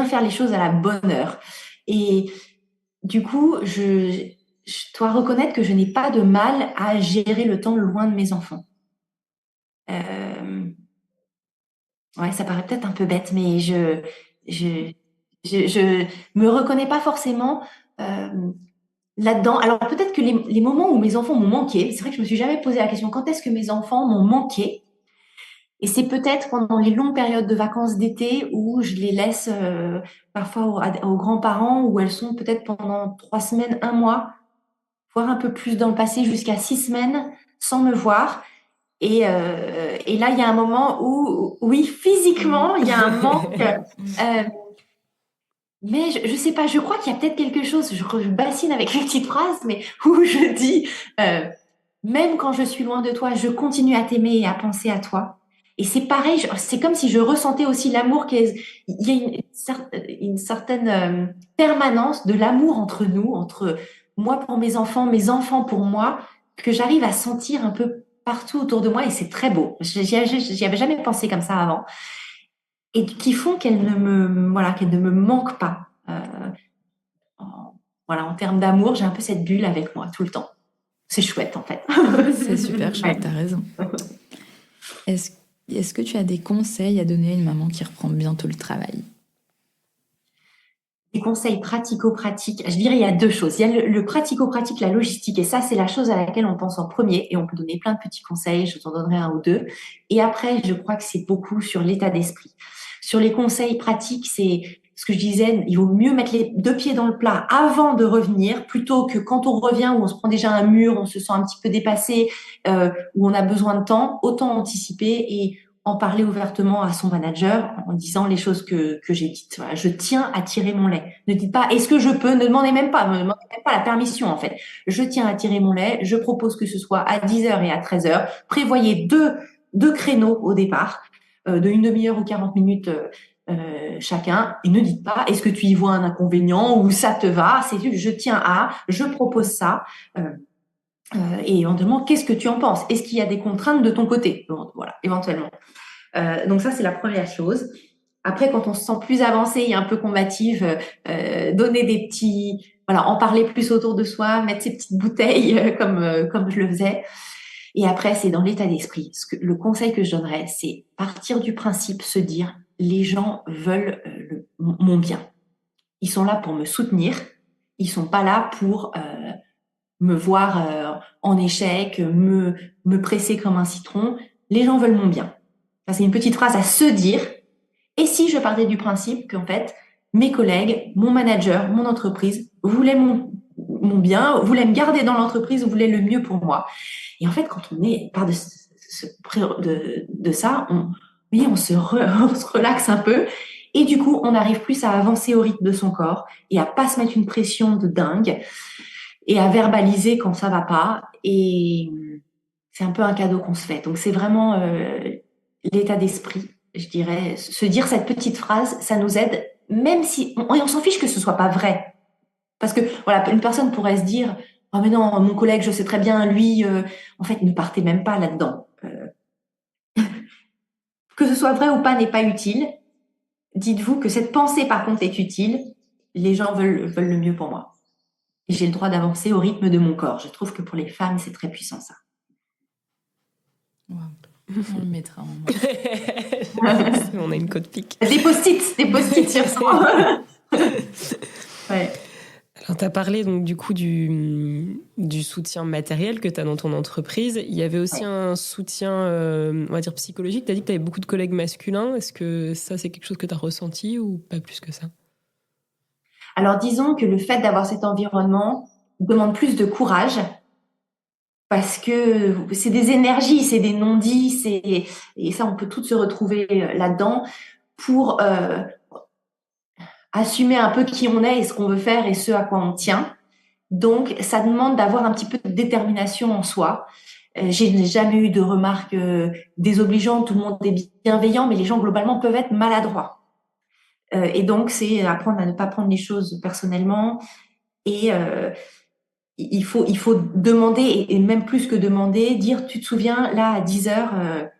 [SPEAKER 3] faire les choses à la bonne heure. Et du coup, je dois reconnaître que je n'ai pas de mal à gérer le temps loin de mes enfants. Ouais, ça paraît peut-être un peu bête, mais je me reconnais pas forcément là-dedans. Alors peut-être que les moments où mes enfants m'ont manqué, c'est vrai que je me suis jamais posé la question quand est-ce que mes enfants m'ont manqué. Et c'est peut-être pendant les longues périodes de vacances d'été où je les laisse parfois aux grands-parents, où elles sont peut-être pendant 3 semaines, 1 mois, voire un peu plus dans le passé, jusqu'à 6 semaines sans me voir. Et là, il y a un moment où, oui, physiquement, il y a un manque. Mais je sais pas, je crois qu'il y a peut-être quelque chose, je bassine avec les petites phrases, mais où je dis, même quand je suis loin de toi, je continue à t'aimer et à penser à toi. Et c'est pareil, c'est comme si je ressentais aussi l'amour, il y a une certaine permanence de l'amour entre nous, entre moi pour mes enfants pour moi, que j'arrive à sentir un peu partout autour de moi et c'est très beau. J'y avais jamais pensé comme ça avant et qui font qu'elles ne me manquent pas. En termes d'amour, j'ai un peu cette bulle avec moi tout le temps. C'est chouette en fait.
[SPEAKER 2] C'est super chouette, t'as raison. Est-ce que tu as des conseils à donner à une maman qui reprend bientôt le travail?
[SPEAKER 3] Des conseils pratico-pratiques. Je dirais il y a deux choses. Il y a le pratico-pratique, la logistique, et ça c'est la chose à laquelle on pense en premier. Et on peut donner plein de petits conseils. Je t'en donnerai un ou deux. Et après, je crois que c'est beaucoup sur l'état d'esprit. Sur les conseils pratiques, c'est ce que je disais. Il vaut mieux mettre les deux pieds dans le plat avant de revenir, plutôt que quand on revient où on se prend déjà un mur, on se sent un petit peu dépassé, où on a besoin de temps. Autant anticiper et en parler ouvertement à son manager en disant les choses que j'ai dites. Voilà, je tiens à tirer mon lait. Ne dites pas est-ce que je peux, ne demandez même pas, la permission en fait. Je tiens à tirer mon lait, je propose que ce soit à 10h et à 13h. Prévoyez deux créneaux au départ, de une demi-heure ou 40 minutes chacun. Et ne dites pas est-ce que tu y vois un inconvénient ou ça te va. C'est je tiens à, je propose ça. Et éventuellement, qu'est-ce que tu en penses? Est-ce qu'il y a des contraintes de ton côté? Bon, voilà, éventuellement. Donc ça, c'est la première chose. Après, quand on se sent plus avancé et un peu combative, donner des petits... Voilà, en parler plus autour de soi, mettre ses petites bouteilles comme je le faisais. Et après, c'est dans l'état d'esprit. Le conseil que je donnerais, c'est partir du principe, se dire, les gens veulent mon bien. Ils sont là pour me soutenir. Ils sont pas là pour... me voir en échec, me presser comme un citron. Les gens veulent mon bien. Ça, c'est une petite phrase à se dire. Et si je partais du principe qu'en fait, mes collègues, mon manager, mon entreprise voulaient mon bien, voulaient me garder dans l'entreprise, voulaient le mieux pour moi. Et en fait, quand on est par de ça, on se relaxe un peu. Et du coup, on arrive plus à avancer au rythme de son corps et à pas se mettre une pression de dingue et à verbaliser quand ça va pas. Et c'est un peu un cadeau qu'on se fait. Donc, c'est vraiment l'état d'esprit, je dirais. Se dire cette petite phrase, ça nous aide, même si on s'en fiche que ce soit pas vrai. Parce que, voilà, une personne pourrait se dire, oh mais non, mon collègue, je sais très bien, lui, en fait, ne partez même pas là-dedans. Que ce soit vrai ou pas n'est pas utile. Dites-vous que cette pensée, par contre, est utile. Les gens veulent le mieux pour moi. Et j'ai le droit d'avancer au rythme de mon corps. Je trouve que pour les femmes, c'est très puissant, ça.
[SPEAKER 2] Wow. On le mettra en
[SPEAKER 1] On a une cote pique.
[SPEAKER 3] Des post-it sur ça. Ouais.
[SPEAKER 1] Alors, tu as parlé donc, du coup du soutien matériel que tu as dans ton entreprise. Il y avait aussi un soutien, on va dire, psychologique. Tu as dit que tu avais beaucoup de collègues masculins. Est-ce que ça, c'est quelque chose que tu as ressenti ou pas plus que ça?
[SPEAKER 3] Alors, disons que le fait d'avoir cet environnement demande plus de courage parce que c'est des énergies, c'est des non-dits, et ça, on peut toutes se retrouver là-dedans pour assumer un peu qui on est et ce qu'on veut faire et ce à quoi on tient. Donc, ça demande d'avoir un petit peu de détermination en soi. J'ai jamais eu de remarques désobligeantes, tout le monde est bienveillant, mais les gens, globalement, peuvent être maladroits. Et donc, c'est apprendre à ne pas prendre les choses personnellement. Et il faut demander, et même plus que demander, dire, tu te souviens, là, à 10h,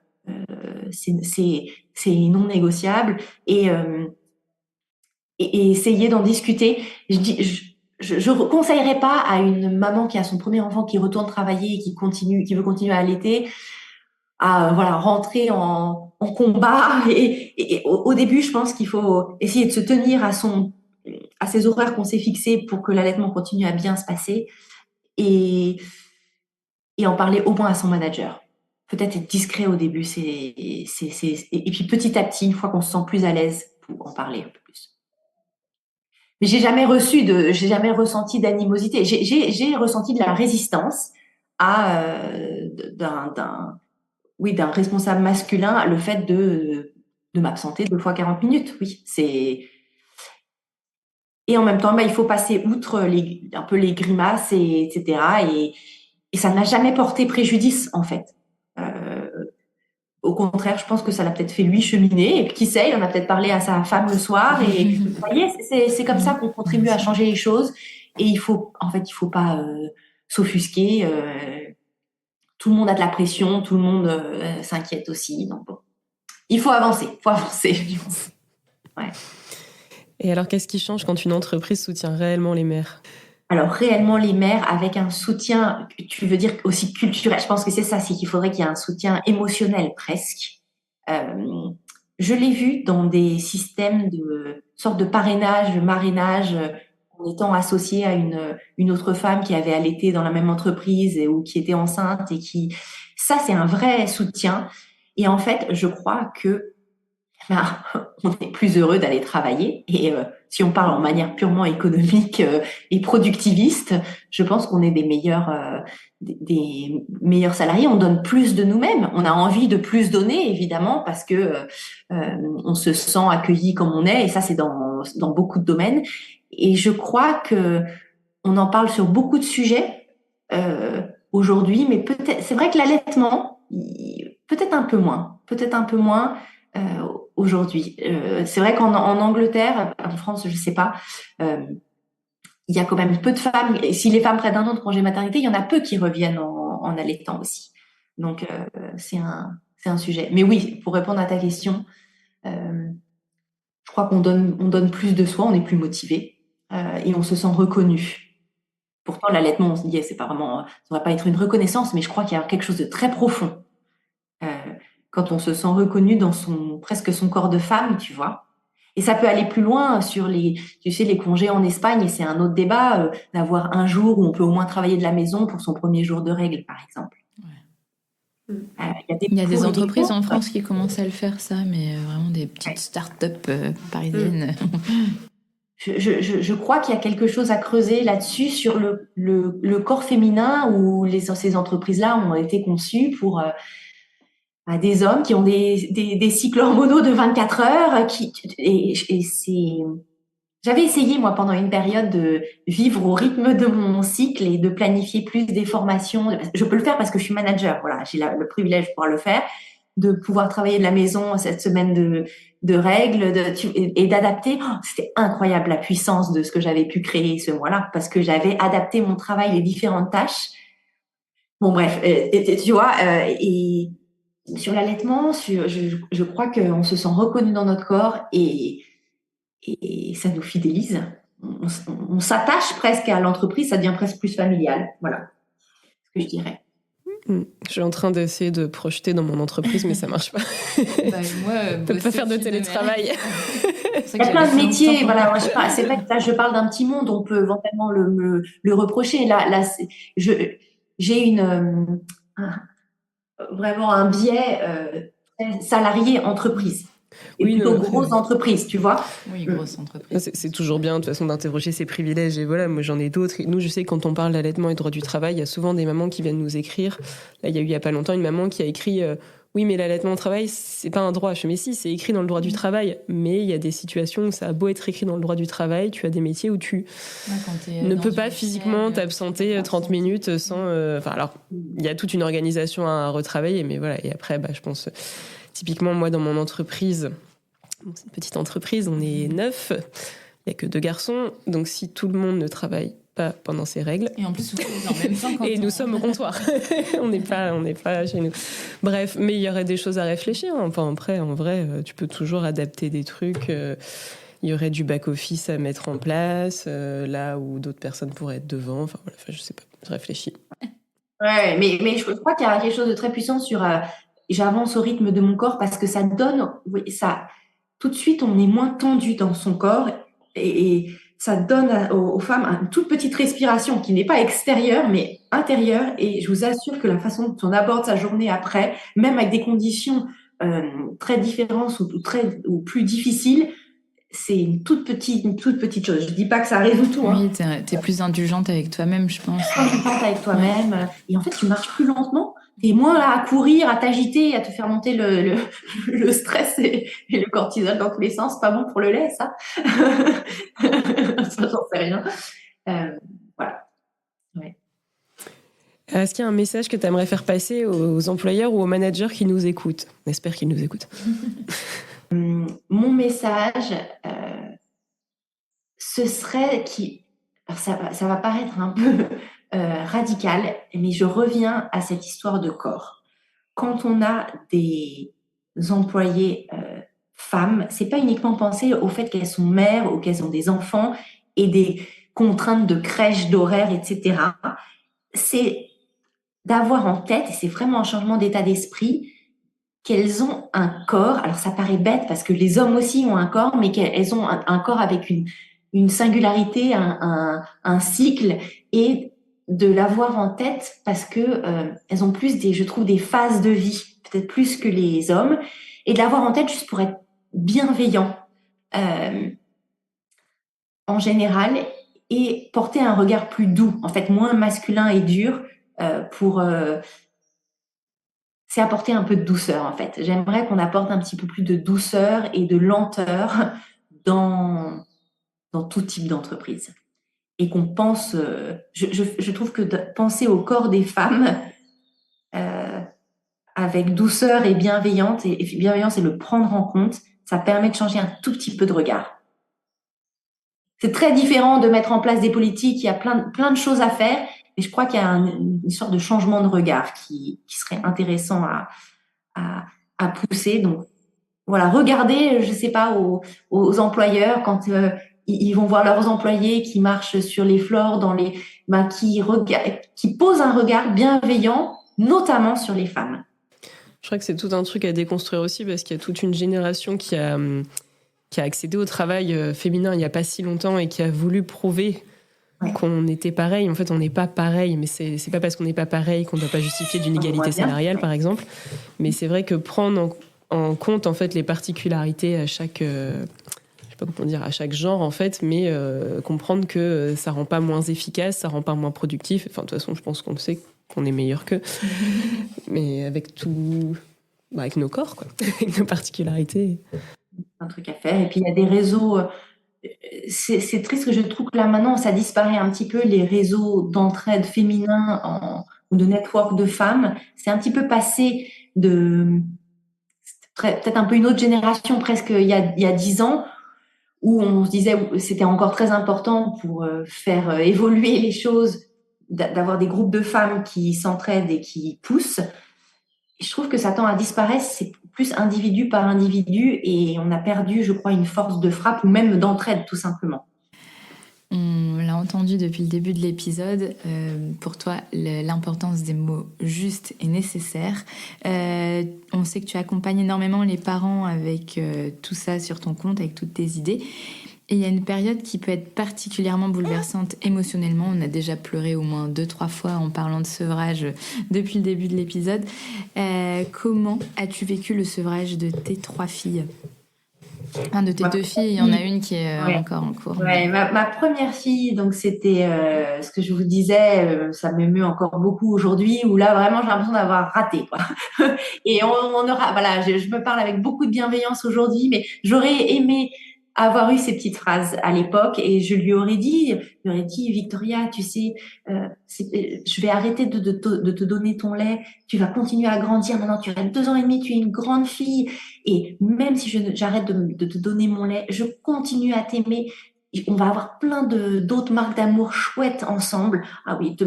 [SPEAKER 3] c'est non négociable. Et essayer d'en discuter. Je conseillerais pas à une maman qui a son premier enfant, qui retourne travailler et qui veut continuer à allaiter, à rentrer en combat. Et au début, je pense qu'il faut essayer de se tenir à ces horaires qu'on s'est fixés pour que l'allaitement continue à bien se passer et en parler au moins à son manager. Peut-être être discret au début, et puis petit à petit, une fois qu'on se sent plus à l'aise, pour en parler un peu plus. Mais j'ai jamais ressenti d'animosité. J'ai ressenti de la résistance d'un responsable masculin, le fait de m'absenter 2 fois 40 minutes. Oui, et en même temps, il faut passer outre un peu les grimaces, etc. Et ça n'a jamais porté préjudice, en fait. Au contraire, je pense que ça l'a peut-être fait lui cheminer. Et qui sait, il en a peut-être parlé à sa femme le soir. Et vous voyez, c'est comme ça qu'on contribue à changer les choses. Et il faut pas s'offusquer. tout le monde a de la pression, tout le monde s'inquiète aussi. Donc bon, il faut avancer, je pense. Ouais.
[SPEAKER 1] Et alors, qu'est-ce qui change quand une entreprise soutient réellement les mères?
[SPEAKER 3] Alors, réellement, les mères, avec un soutien, tu veux dire aussi culturel, je pense que c'est ça, c'est qu'il faudrait qu'il y ait un soutien émotionnel presque. Je l'ai vu dans des systèmes de sorte de parrainage, de marrainage, en étant associée à une autre femme qui avait allaité dans la même entreprise ou qui était enceinte et qui, ça, c'est un vrai soutien. Et en fait, je crois que ben, on est plus heureux d'aller travailler. Et si on parle en manière purement économique et productiviste, je pense qu'on est des meilleurs salariés. On donne plus de nous-mêmes. On a envie de plus donner, évidemment, parce que on se sent accueilli comme on est. Et ça, c'est dans beaucoup de domaines. Et je crois que on en parle sur beaucoup de sujets aujourd'hui, mais peut-être, c'est vrai que l'allaitement, peut-être un peu moins. Peut-être un peu moins aujourd'hui. C'est vrai qu'en Angleterre, en France, je sais pas, il y a quand même peu de femmes. Et si les femmes prennent un an de congé maternité, il y en a peu qui reviennent en allaitant aussi. Donc c'est un sujet. Mais oui, pour répondre à ta question, je crois qu'on donne plus de soi, on est plus motivé et on se sent reconnu. Pourtant, l'allaitement, on se dit, c'est pas vraiment, ça ne devrait pas être une reconnaissance, mais je crois qu'il y a quelque chose de très profond. Euh, quand on se sent reconnu dans presque son corps de femme, tu vois. Et ça peut aller plus loin sur les congés en Espagne, et c'est un autre débat, d'avoir un jour où on peut au moins travailler de la maison pour son premier jour de règle, par exemple.
[SPEAKER 2] Ouais. Il y a des entreprises en France qui commencent à le faire, ça, mais vraiment des petites start-up parisiennes.
[SPEAKER 3] Je crois qu'il y a quelque chose à creuser là-dessus sur le corps féminin où ces entreprises-là ont été conçues pour des hommes qui ont des cycles hormonaux de 24 heures. J'avais essayé, moi, pendant une période de vivre au rythme de mon cycle et de planifier plus des formations. Je peux le faire parce que je suis manager. Voilà, j'ai le privilège de pouvoir le faire, de pouvoir travailler de la maison cette semaine de règles et d'adapter. Oh, c'était incroyable la puissance de ce que j'avais pu créer ce mois-là parce que j'avais adapté mon travail, les différentes tâches. Bon, bref, tu vois, et sur l'allaitement, je crois qu'on se sent reconnu dans notre corps et ça nous fidélise. On s'attache presque à l'entreprise, ça devient presque plus familial. Voilà ce que je dirais.
[SPEAKER 1] Je suis en train d'essayer de projeter dans mon entreprise, mais ça marche pas.
[SPEAKER 2] Moi,
[SPEAKER 1] je peux pas faire de télétravail.
[SPEAKER 3] Il y a plein de métiers. Voilà, c'est vrai que là, je parle d'un petit monde, on peut éventuellement le reprocher. Là, j'ai vraiment un biais salarié entreprise. Et oui, plutôt grosse entreprise, tu vois.
[SPEAKER 2] Oui, grosse entreprise.
[SPEAKER 1] C'est toujours bien, de toute façon, d'interroger ses privilèges. Et voilà, moi, j'en ai d'autres. Nous, je sais que quand on parle d'allaitement et de droit du travail, il y a souvent des mamans qui viennent nous écrire. Là, il y a eu, il y a pas longtemps, une maman qui a écrit oui, mais l'allaitement au travail, c'est pas un droit. Je fais, mais si, c'est écrit dans le droit du travail. Mais il y a des situations où ça a beau être écrit dans le droit du travail, tu as des métiers où tu ne peux pas physiquement t'absenter 30 minutes sans... alors, il y a toute une organisation à retravailler, mais voilà. Et après, je pense... Typiquement, moi, dans mon entreprise, c'est une petite entreprise, on est 9, il n'y a que 2 garçons, donc si tout le monde ne travaille pas pendant ces règles...
[SPEAKER 2] Et en plus, vous faites en même temps quand
[SPEAKER 1] et nous sommes au comptoir, on n'est pas chez nous. Bref, mais il y aurait des choses à réfléchir. Enfin, après, en vrai, tu peux toujours adapter des trucs. Il y aurait du back-office à mettre en place, là où d'autres personnes pourraient être devant. Enfin, voilà, je sais pas, je réfléchis.
[SPEAKER 3] Ouais, mais je crois qu'il y a quelque chose de très puissant sur... j'avance au rythme de mon corps parce que ça donne, oui, ça, tout de suite, on est moins tendu dans son corps et ça donne aux femmes une toute petite respiration qui n'est pas extérieure mais intérieure. Et je vous assure que la façon dont on aborde sa journée après, même avec des conditions très différentes ou plus difficiles, c'est une toute petite chose. Je dis pas que ça résout tout.
[SPEAKER 2] Oui, t'es plus indulgente avec toi-même, je pense.
[SPEAKER 3] Indulgente avec toi-même. Et en fait, tu marches plus lentement. T'es moins là à courir, à t'agiter, à te faire monter le stress et le cortisol dans tous les sens. Pas bon pour le lait, ça. Ça, j'en sais rien. Voilà. Ouais.
[SPEAKER 1] Est-ce qu'il y a un message que tu aimerais faire passer aux employeurs ou aux managers qui nous écoutent ? On espère qu'ils nous écoutent.
[SPEAKER 3] Mon message, ce serait alors ça va paraître un peu radical, mais je reviens à cette histoire de corps. Quand on a des employées femmes, c'est pas uniquement penser au fait qu'elles sont mères ou qu'elles ont des enfants et des contraintes de crèche, d'horaire, etc. C'est d'avoir en tête, et c'est vraiment un changement d'état d'esprit, qu'elles ont un corps. Alors ça paraît bête parce que les hommes aussi ont un corps, mais qu'elles ont un corps avec une singularité, un cycle, et de l'avoir en tête parce que elles ont plus je trouve des phases de vie, peut-être plus que les hommes, et de l'avoir en tête juste pour être bienveillant en général et porter un regard plus doux, en fait moins masculin et dur pour c'est apporter un peu de douceur en fait. J'aimerais qu'on apporte un petit peu plus de douceur et de lenteur dans tout type d'entreprise. Et qu'on pense, je trouve que de penser au corps des femmes avec douceur et bienveillance et le prendre en compte, ça permet de changer un tout petit peu de regard. C'est très différent de mettre en place des politiques, il y a plein de choses à faire, mais je crois qu'il y a une sorte de changement de regard qui serait intéressant à pousser. Donc voilà, regardez, je sais pas, aux employeurs quand ils vont voir leurs employés qui marchent sur les floors, qui posent un regard bienveillant, notamment sur les femmes.
[SPEAKER 1] Je crois que c'est tout un truc à déconstruire aussi parce qu'il y a toute une génération qui a accédé au travail féminin il n'y a pas si longtemps et qui a voulu prouver qu'on était pareil. En fait, on n'est pas pareil, mais c'est pas parce qu'on n'est pas pareil qu'on ne doit pas justifier d'une égalité salariale, par exemple. Mais c'est vrai que prendre en compte en fait les particularités à chaque je sais pas comment dire, à chaque genre en fait, mais comprendre que ça rend pas moins efficace, ça rend pas moins productif. Enfin, de toute façon, je pense qu'on le sait qu'on est meilleur qu'eux, mais avec tout, avec nos corps, quoi, avec nos particularités.
[SPEAKER 3] Un truc à faire. Et puis il y a des réseaux. C'est triste que je trouve que là maintenant ça disparaît un petit peu, les réseaux d'entraide féminins ou de network de femmes. C'est un petit peu passé peut-être un peu une autre génération, presque il y a 10 ans, où on se disait c'était encore très important pour faire évoluer les choses, d'avoir des groupes de femmes qui s'entraident et qui poussent. Et je trouve que ça tend à disparaître, c'est plus individu par individu et on a perdu, je crois, une force de frappe ou même d'entraide tout simplement.
[SPEAKER 2] On l'a entendu depuis le début de l'épisode, pour toi, l'importance des mots justes et nécessaires. On sait que tu accompagnes énormément les parents avec tout ça sur ton compte, avec toutes tes idées. Et il y a une période qui peut être particulièrement bouleversante émotionnellement. On a déjà pleuré au moins 2-3 fois en parlant de sevrage depuis le début de l'épisode. Comment as-tu vécu le sevrage de tes 3 filles ? Enfin, de tes 2 filles, il y en a une qui est encore en cours.
[SPEAKER 3] Ouais, ma première fille, donc c'était ce que je vous disais, ça m'émeut encore beaucoup aujourd'hui, où là vraiment j'ai l'impression d'avoir raté, quoi. Et on aura, voilà, je me parle avec beaucoup de bienveillance aujourd'hui, mais j'aurais aimé avoir eu ces petites phrases à l'époque et je lui aurais dit, Victoria, tu sais, je vais arrêter de te donner ton lait, tu vas continuer à grandir, maintenant tu as 2 ans et demi, tu es une grande fille et même si j'arrête de te donner mon lait, je continue à t'aimer. On va avoir plein d'autres marques d'amour chouettes ensemble. Ah oui, tu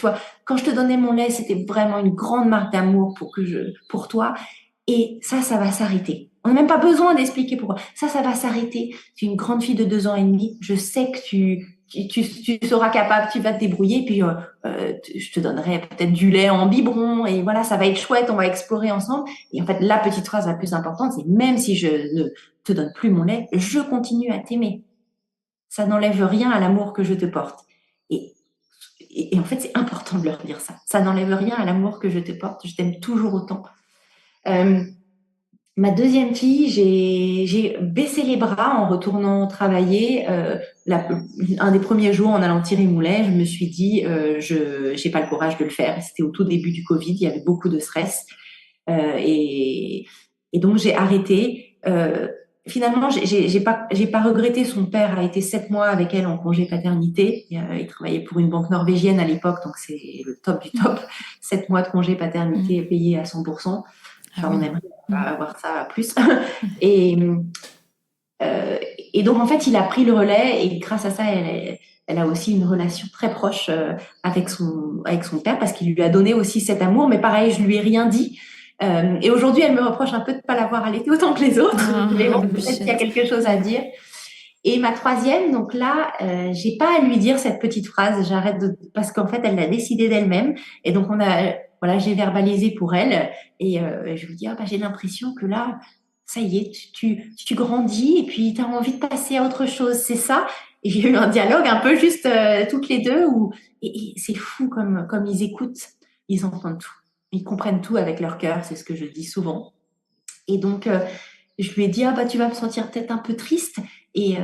[SPEAKER 3] vois, quand je te donnais mon lait, c'était vraiment une grande marque d'amour pour toi. Et ça va s'arrêter. On n'a même pas besoin d'expliquer pourquoi. Ça va s'arrêter. Tu es une grande fille de 2 ans et demi. Je sais que tu seras capable, tu vas te débrouiller. Puis je te donnerai peut-être du lait en biberon. Et voilà, ça va être chouette. On va explorer ensemble. Et en fait, la petite phrase la plus importante, c'est même si je ne te donne plus mon lait, je continue à t'aimer. Ça n'enlève rien à l'amour que je te porte. Et en fait, c'est important de leur dire ça. Ça n'enlève rien à l'amour que je te porte. Je t'aime toujours autant. Ma deuxième fille, j'ai baissé les bras en retournant travailler. Un des premiers jours en allant tirer mon lait, je me suis dit, je n'ai pas le courage de le faire. C'était au tout début du Covid, il y avait beaucoup de stress. Et donc, j'ai arrêté. Finalement, j'ai pas regretté. Son père a été 7 mois avec elle en congé paternité. Il travaillait pour une banque norvégienne à l'époque, donc c'est le top du top. 7 mois de congé paternité payé à 100%. Enfin, on aimerait avoir ça plus. Et donc, en fait, il a pris le relais et grâce à ça, elle a aussi une relation très proche avec son père parce qu'il lui a donné aussi cet amour. Mais pareil, je lui ai rien dit. Et aujourd'hui, elle me reproche un peu de pas l'avoir allaité autant que les autres. Mais bon, peut-être qu'il y a quelque chose à dire. Et ma troisième, donc là, j'ai pas à lui dire cette petite phrase. Parce qu'en fait, elle l'a décidé d'elle-même. Et donc voilà, j'ai verbalisé pour elle. Et je lui dis, j'ai l'impression que là, ça y est, tu grandis et puis tu as envie de passer à autre chose. C'est ça. Et j'ai eu un dialogue un peu juste toutes les deux et c'est fou comme ils écoutent, ils entendent tout. Ils comprennent tout avec leur cœur, c'est ce que je dis souvent. Et donc, je lui ai dit, tu vas me sentir peut-être un peu triste. Et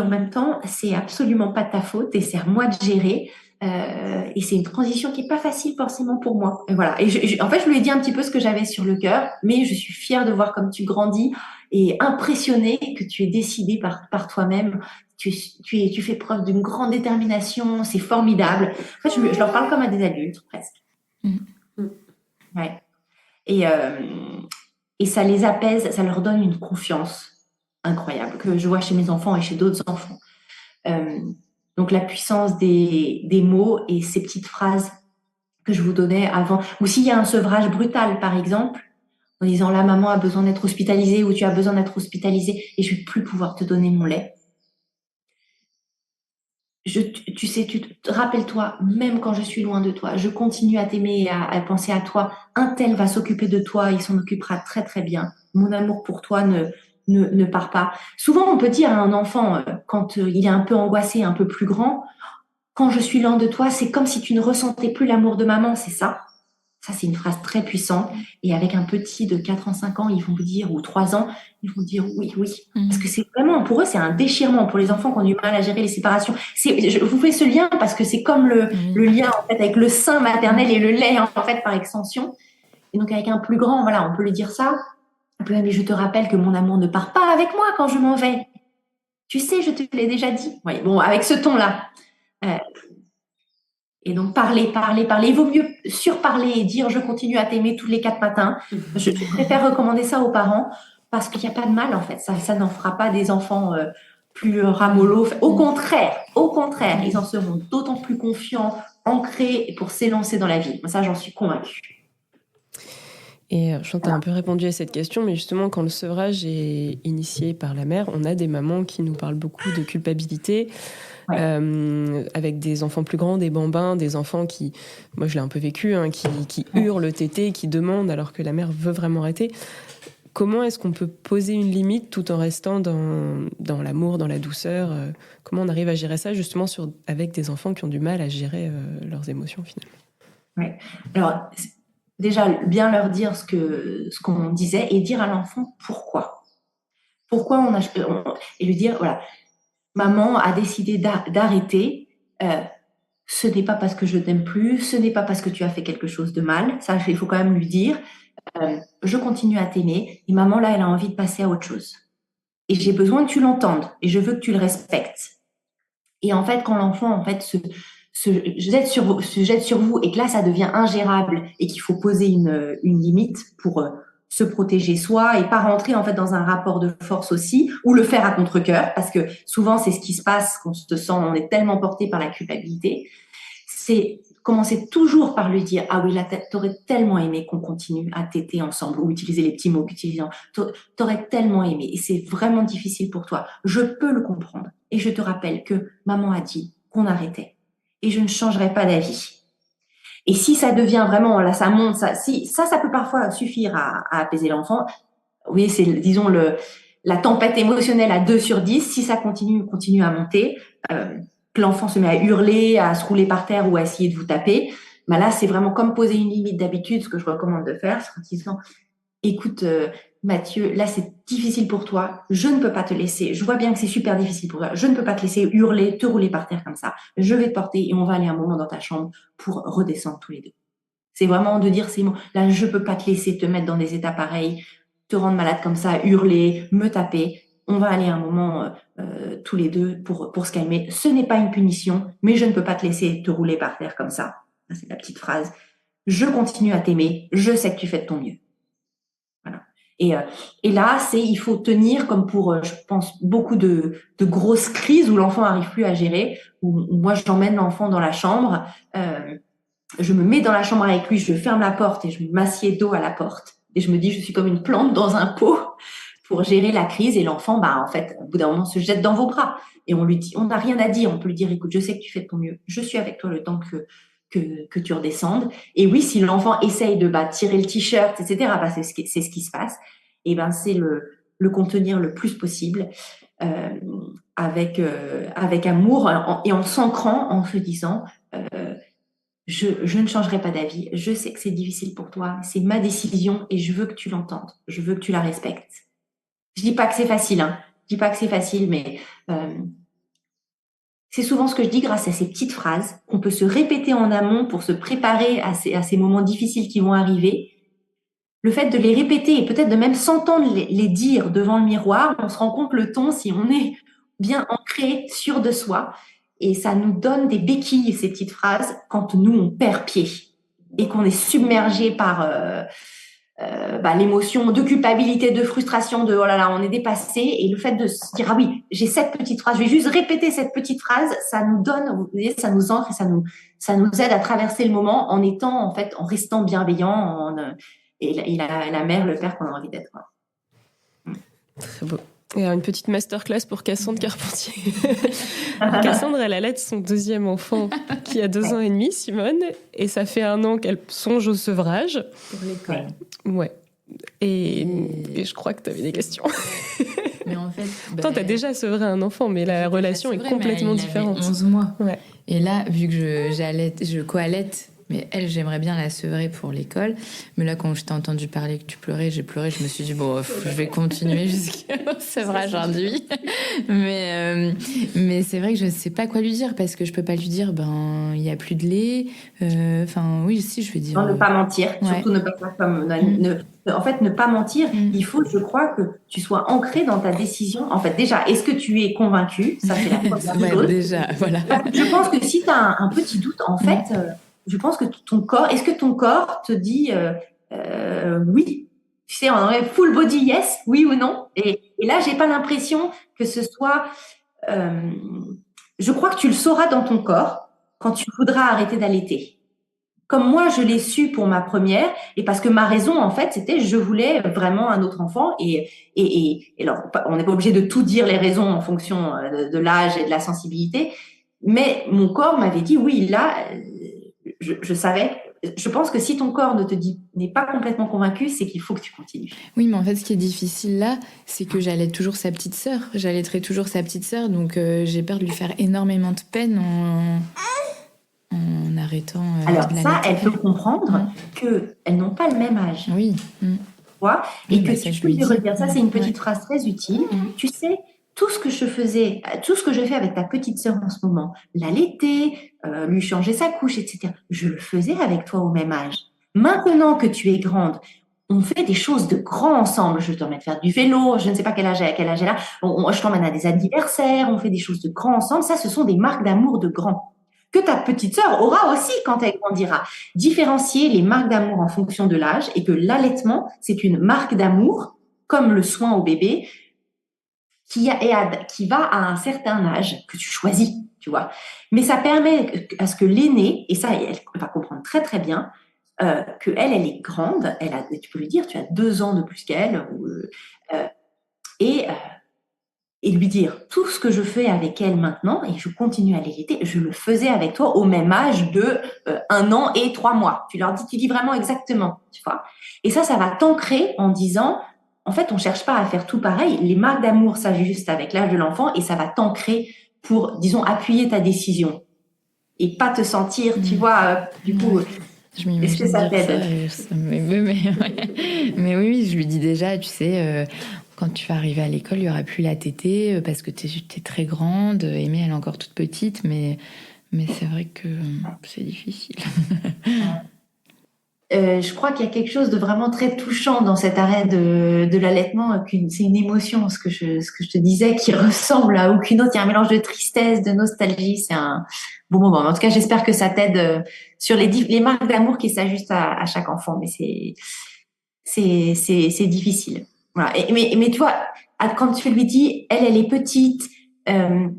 [SPEAKER 3] en même temps, c'est absolument pas de ta faute et c'est à moi de gérer. Et c'est une transition qui est pas facile forcément pour moi. Et voilà. Et en fait, je lui ai dit un petit peu ce que j'avais sur le cœur, mais je suis fière de voir comme tu grandis et impressionnée que tu es décidée par toi-même. Tu fais preuve d'une grande détermination. C'est formidable. En fait, je leur parle comme à des adultes presque. Ouais. Et ça les apaise, ça leur donne une confiance incroyable que je vois chez mes enfants et chez d'autres enfants. Donc la puissance des mots et ces petites phrases que je vous donnais avant. Ou s'il y a un sevrage brutal, par exemple, en disant la maman a besoin d'être hospitalisée ou tu as besoin d'être hospitalisée et je vais plus pouvoir te donner mon lait. Rappelle-toi, même quand je suis loin de toi, je continue à t'aimer et à penser à toi. Un tel va s'occuper de toi, il s'en occupera très très bien. Mon amour pour toi ne part pas. Souvent, on peut dire à un enfant, quand il est un peu angoissé, un peu plus grand, quand je suis loin de toi, c'est comme si tu ne ressentais plus l'amour de maman, c'est ça? Ça, c'est une phrase très puissante. Et avec un petit de 4 ans, 5 ans, ils vont vous dire, ou 3 ans, ils vont dire oui, oui. Parce que c'est vraiment, pour eux, c'est un déchirement. Pour les enfants qui ont du mal à gérer les séparations. Je vous fais ce lien parce que c'est comme le lien, en fait, avec le sein maternel et le lait, en fait, par extension. Et donc, avec un plus grand, voilà, on peut lui dire ça. On peut mais je te rappelle que mon amour ne part pas avec moi quand je m'en vais. Tu sais, je te l'ai déjà dit. Oui, bon, avec ce ton-là. Et donc, parler. Il vaut mieux surparler et dire je continue à t'aimer tous les 4 matins. Je préfère recommander ça aux parents parce qu'il n'y a pas de mal, en fait. Ça n'en fera pas des enfants plus ramollos. Au contraire, ils en seront d'autant plus confiants, ancrés pour s'élancer dans la vie. Ça, j'en suis convaincue.
[SPEAKER 1] Et je pense que tu as un peu répondu à cette question, mais justement, quand le sevrage est initié par la mère, on a des mamans qui nous parlent beaucoup de culpabilité, avec des enfants plus grands, des bambins, des enfants qui, moi je l'ai un peu vécu, qui hurlent le tété, qui demandent alors que la mère veut vraiment arrêter. Comment est-ce qu'on peut poser une limite tout en restant dans l'amour, dans la douceur Comment on arrive à gérer ça justement avec des enfants qui ont du mal à gérer leurs émotions finalement?
[SPEAKER 3] Ouais. Alors, déjà, bien leur dire ce qu'on disait et dire à l'enfant pourquoi. Pourquoi et lui dire, voilà, maman a décidé d'arrêter. Ce n'est pas parce que je t'aime plus, ce n'est pas parce que tu as fait quelque chose de mal. Ça, il faut quand même lui dire. Je continue à t'aimer et maman, là, elle a envie de passer à autre chose. Et j'ai besoin que tu l'entendes et je veux que tu le respectes. Et en fait, quand l'enfant, en fait, se jette sur vous et que là, ça devient ingérable et qu'il faut poser une limite pour se protéger soi et pas rentrer en fait dans un rapport de force aussi ou le faire à contre-cœur parce que souvent c'est ce qui se passe quand on est tellement porté par la culpabilité. C'est commencer toujours par lui dire ah oui là t'aurais tellement aimé qu'on continue à téter ensemble ou utiliser les petits mots qu'utilisant t'aurais tellement aimé et c'est vraiment difficile pour toi, je peux le comprendre et je te rappelle que maman a dit qu'on arrêtait et je ne changerai pas d'avis. Et si ça devient vraiment, là, ça monte, ça peut parfois suffire à apaiser l'enfant. Oui, c'est, disons, la tempête émotionnelle à 2 sur 10. Si ça continue à monter, que l'enfant se met à hurler, à se rouler par terre ou à essayer de vous taper, ben là, c'est vraiment comme poser une limite d'habitude, ce que je recommande de faire, c'est en disant, écoute, Mathieu, là, c'est difficile pour toi. Je ne peux pas te laisser. Je vois bien que c'est super difficile pour toi. Je ne peux pas te laisser hurler, te rouler par terre comme ça. Je vais te porter et on va aller un moment dans ta chambre pour redescendre tous les deux. C'est vraiment de dire ces mots. Là, je peux pas te laisser te mettre dans des états pareils, te rendre malade comme ça, hurler, me taper. On va aller un moment tous les deux pour se calmer. Ce n'est pas une punition, mais je ne peux pas te laisser te rouler par terre comme ça. C'est la petite phrase. Je continue à t'aimer. Je sais que tu fais de ton mieux. Voilà. Et là, il faut tenir comme pour, je pense, beaucoup de grosses crises où l'enfant n'arrive plus à gérer, où moi, j'emmène l'enfant dans la chambre, je me mets dans la chambre avec lui, je ferme la porte et je m'assieds dos à la porte. Et je me dis, je suis comme une plante dans un pot pour gérer la crise. Et l'enfant, en fait, au bout d'un moment, se jette dans vos bras. Et on lui dit, on n'a rien à dire. On peut lui dire, écoute, je sais que tu fais de ton mieux. Je suis avec toi le temps que tu redescendes. Et oui, si l'enfant essaye de tirer le t-shirt, etc., c'est ce qui se passe. Et c'est le contenir le plus possible avec amour et en s'ancrant, en se disant, je ne changerai pas d'avis. Je sais que c'est difficile pour toi. C'est ma décision et je veux que tu l'entendes. Je veux que tu la respectes. Je dis pas que c'est facile, hein. Je dis pas que c'est facile, mais c'est souvent ce que je dis grâce à ces petites phrases qu'on peut se répéter en amont pour se préparer à ces moments difficiles qui vont arriver. Le fait de les répéter et peut-être de même s'entendre les dire devant le miroir, on se rend compte le ton si on est bien ancré, sûr de soi. Et ça nous donne des béquilles, ces petites phrases, quand nous, on perd pied et qu'on est submergé par l'émotion de culpabilité, de frustration, de « oh là là, on est dépassé ». Et le fait de se dire « ah oui, j'ai cette petite phrase, je vais juste répéter cette petite phrase », ça nous donne, vous voyez, ça nous ancre et ça nous aide à traverser le moment en étant, en fait, en restant bienveillant et la mère, le père qu'on a envie d'être.
[SPEAKER 1] Très beau. Et alors une petite masterclass pour Cassandre Carpentier. Cassandre, elle allait son deuxième enfant qui a 2 ans et demi, Simone, et ça fait 1 an qu'elle songe au sevrage.
[SPEAKER 2] Pour l'école.
[SPEAKER 1] Ouais. Et je crois que tu avais des questions.
[SPEAKER 2] Mais en fait...
[SPEAKER 1] Toi, tu as déjà sevré un enfant, mais la relation est complètement différente.
[SPEAKER 2] 11 mois.
[SPEAKER 1] Ouais.
[SPEAKER 2] Et là, vu que je co-allaite, mais elle, j'aimerais bien la sevrer pour l'école. Mais là, quand je t'ai entendu parler que tu pleurais, j'ai pleuré. Je me suis dit, bon, je vais continuer jusqu'au sevrage induit. Mais c'est vrai que je ne sais pas quoi lui dire parce que je ne peux pas lui dire, il n'y a plus de lait. Enfin, oui, si, je vais dire.
[SPEAKER 3] Non, ne pas mentir.
[SPEAKER 2] Ouais.
[SPEAKER 3] Surtout ne pas faire comme. En fait, ne pas mentir. Il faut, je crois, que tu sois ancré dans ta décision. En fait, déjà, est-ce que tu es convaincu? Ça, c'est la première chose.
[SPEAKER 2] Déjà, voilà.
[SPEAKER 3] Je pense que si tu as un petit doute, en fait. Je pense que est-ce que ton corps te dit oui, tu sais, en anglais, full body yes, oui ou non? Et là, j'ai pas l'impression que ce soit. Je crois que tu le sauras dans ton corps quand tu voudras arrêter d'allaiter. Comme moi, je l'ai su pour ma première, et parce que ma raison, en fait, c'était je voulais vraiment un autre enfant. Et alors, on n'est pas obligé de tout dire les raisons en fonction de l'âge et de la sensibilité, mais mon corps m'avait dit oui, là. Je savais. Je pense que si ton corps n'est pas complètement convaincu, c'est qu'il faut que tu continues.
[SPEAKER 2] Oui, mais en fait, ce qui est difficile là, c'est que j'allaite toujours sa petite sœur. J'allaiterai toujours sa petite sœur, donc j'ai peur de lui faire énormément de peine en arrêtant.
[SPEAKER 3] Alors ça, elle peut comprendre qu'elles n'ont pas le même âge.
[SPEAKER 2] Oui.
[SPEAKER 3] Et que tu peux lui redire. Ça, c'est une petite phrase très utile. Tu sais, tout ce que je fais avec ta petite sœur en ce moment, l'allaiter, lui changer sa couche, etc., je le faisais avec toi au même âge. Maintenant que tu es grande, on fait des choses de grand ensemble. Je t'emmène faire du vélo, je ne sais pas quel âge elle a. Je t'emmène à des anniversaires, on fait des choses de grand ensemble. Ça, ce sont des marques d'amour de grand que ta petite sœur aura aussi quand elle grandira. Différencier les marques d'amour en fonction de l'âge et que l'allaitement, c'est une marque d'amour, comme le soin au bébé, qui va à un certain âge que tu choisis, tu vois. Mais ça permet à ce que l'aînée, et ça, elle va comprendre très très bien, qu'elle est grande, tu peux lui dire, tu as 2 ans de plus qu'elle, et lui dire, tout ce que je fais avec elle maintenant, et je continue à l'allaiter, je le faisais avec toi au même âge de 1 an et 3 mois. Tu dis vraiment exactement, tu vois. Et ça va t'ancrer en disant, en fait, on cherche pas à faire tout pareil. Les marques d'amour s'ajustent avec l'âge de l'enfant et ça va t'ancrer pour, disons, appuyer ta décision et pas te sentir, tu vois, du coup. Est-ce que ça t'aide?
[SPEAKER 2] Mais oui, je lui dis déjà, tu sais, quand tu vas arriver à l'école, il n'y aura plus la tétée parce que tu es très grande. Aimée, elle est encore toute petite, mais c'est vrai que c'est difficile.
[SPEAKER 3] Je crois qu'il y a quelque chose de vraiment très touchant dans cet arrêt de l'allaitement. C'est une émotion, ce que je te disais, qui ressemble à aucune autre. Il y a un mélange de tristesse, de nostalgie. C'est un bon moment. En tout cas, j'espère que ça t'aide sur les marques d'amour qui s'ajustent à chaque enfant. Mais c'est difficile. Voilà. Mais tu vois, quand tu lui dis, elle est petite, la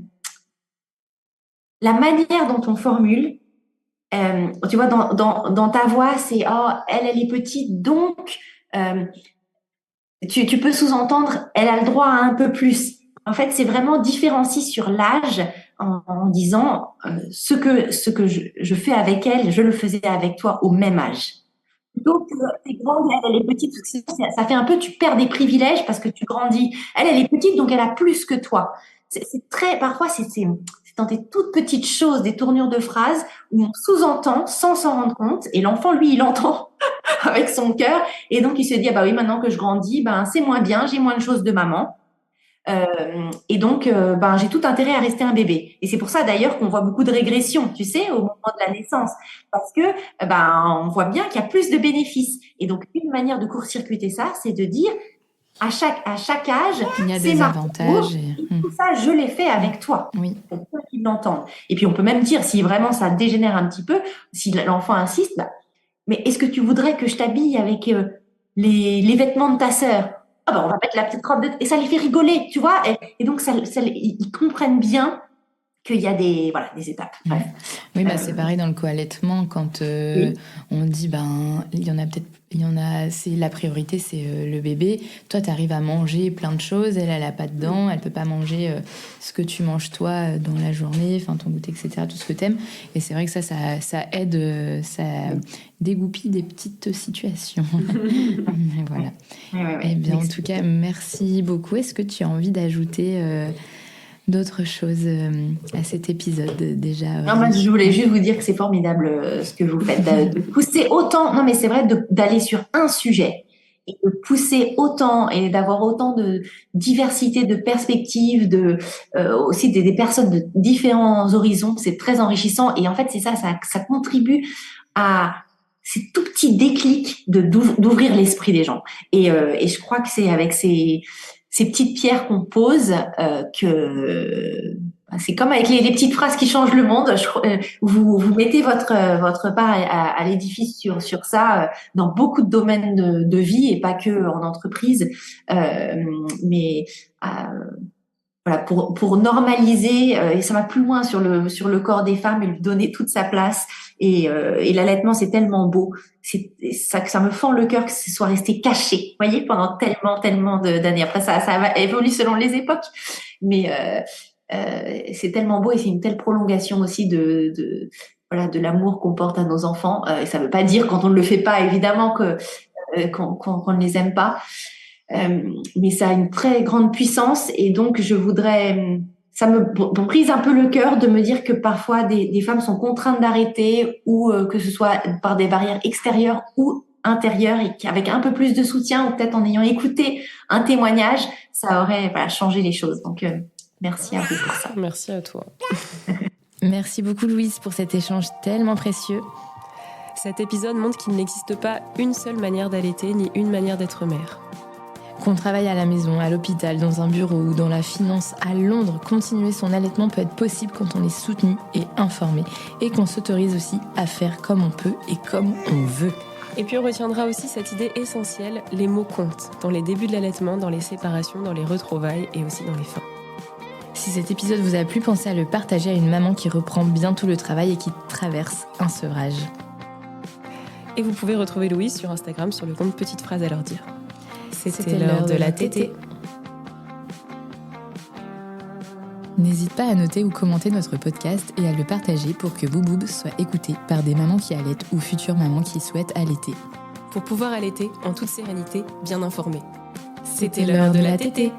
[SPEAKER 3] manière dont on formule, tu vois, dans ta voix, c'est oh, elle est petite, donc tu peux sous-entendre, elle a le droit à un peu plus. En fait, c'est vraiment différencier sur l'âge en disant ce que je fais avec elle, je le faisais avec toi au même âge. Donc, t'es grande, elle est petite, ça fait un peu, tu perds des privilèges parce que tu grandis. Elle est petite, donc elle a plus que toi. Parfois, c'est dans des toutes petites choses, des tournures de phrases où on sous-entend sans s'en rendre compte, et l'enfant, lui, il entend avec son cœur, et donc il se dit, ah bah oui, maintenant que je grandis, ben c'est moins bien, j'ai moins de choses de maman. Et donc, ben, j'ai tout intérêt à rester un bébé. Et c'est pour ça d'ailleurs qu'on voit beaucoup de régression, tu sais, au moment de la naissance, parce que ben, on voit bien qu'il y a plus de bénéfices. Et donc, une manière de court-circuiter ça, c'est de dire à chaque âge,
[SPEAKER 2] il y a
[SPEAKER 3] c'est
[SPEAKER 2] des
[SPEAKER 3] ma
[SPEAKER 2] avantages.
[SPEAKER 3] et tout ça, je l'ai fait avec toi.
[SPEAKER 2] Oui.
[SPEAKER 3] Pour qu'ils l'entendent. Et puis, on peut même dire, si vraiment ça dégénère un petit peu, si l'enfant insiste, bah, mais est-ce que tu voudrais que je t'habille avec les vêtements de ta sœur? Ah ben, on va mettre la petite robe et ça les fait rigoler, tu vois. Et donc, ils comprennent bien qu'il y a des étapes. Bref.
[SPEAKER 2] Oui, bah, c'est pareil dans le co-allaitement quand
[SPEAKER 3] Oui.
[SPEAKER 2] on dit c'est la priorité, c'est le bébé. Toi, tu arrives à manger plein de choses, elle a pas de dents, elle peut pas manger ce que tu manges toi dans la journée, enfin ton goûter, etc., tout ce que t'aimes. Et c'est vrai que ça aide, ça dégoupille des petites situations. Voilà.
[SPEAKER 3] Ouais.
[SPEAKER 2] Eh bien, en tout cas, merci beaucoup. Est-ce que tu as envie d'ajouter d'autres choses à cet épisode déjà?
[SPEAKER 3] Non, moi, je voulais juste vous dire que c'est formidable ce que vous faites, de pousser autant. Non, mais c'est vrai d'aller sur un sujet et de pousser autant et d'avoir autant de diversité de perspectives, aussi des personnes de différents horizons. C'est très enrichissant et en fait, c'est ça contribue à ces tout petits déclics d'ouvrir l'esprit des gens. Et je crois que c'est avec ces petites pierres qu'on pose que c'est comme avec les petites phrases qui changent le monde. Vous mettez votre part à l'édifice sur ça dans beaucoup de domaines de vie et pas que en entreprise. Mais voilà, pour normaliser, et ça va plus loin sur le corps des femmes et lui donner toute sa place. Et l'allaitement, c'est tellement beau. C'est ça que ça me fend le cœur que ce soit resté caché, vous voyez, pendant tellement d'années. Après, ça va évoluer selon les époques, mais c'est tellement beau et c'est une telle prolongation aussi de l'amour qu'on porte à nos enfants. Et ça veut pas dire quand on ne le fait pas, évidemment, qu'on ne les aime pas. Mais ça a une très grande puissance et donc ça me brise un peu le cœur de me dire que parfois des femmes sont contraintes d'arrêter ou que ce soit par des barrières extérieures ou intérieures et qu'avec un peu plus de soutien ou peut-être en ayant écouté un témoignage, ça aurait changé les choses. Donc merci à vous pour ça.
[SPEAKER 1] Merci à toi.
[SPEAKER 2] Merci beaucoup Louise pour cet échange tellement précieux.
[SPEAKER 1] Cet épisode montre qu'il n'existe pas une seule manière d'allaiter ni une manière d'être mère.
[SPEAKER 2] Qu'on travaille à la maison, à l'hôpital, dans un bureau ou dans la finance à Londres, continuer son allaitement peut être possible quand on est soutenu et informé et qu'on s'autorise aussi à faire comme on peut et comme on veut.
[SPEAKER 1] Et puis on retiendra aussi cette idée essentielle, les mots comptent, dans les débuts de l'allaitement, dans les séparations, dans les retrouvailles et aussi dans les fins.
[SPEAKER 2] Si cet épisode vous a plu, pensez à le partager à une maman qui reprend bientôt le travail et qui traverse un sevrage.
[SPEAKER 1] Et vous pouvez retrouver Louise sur Instagram sur le compte Petite Phrase à leur dire.
[SPEAKER 2] C'était l'heure de la tétée. N'hésite pas à noter ou commenter notre podcast et à le partager pour que Bouboub soit écouté par des mamans qui allaitent ou futures mamans qui souhaitent allaiter.
[SPEAKER 1] Pour pouvoir allaiter en toute sérénité, bien informée.
[SPEAKER 2] C'était l'heure de la tétée.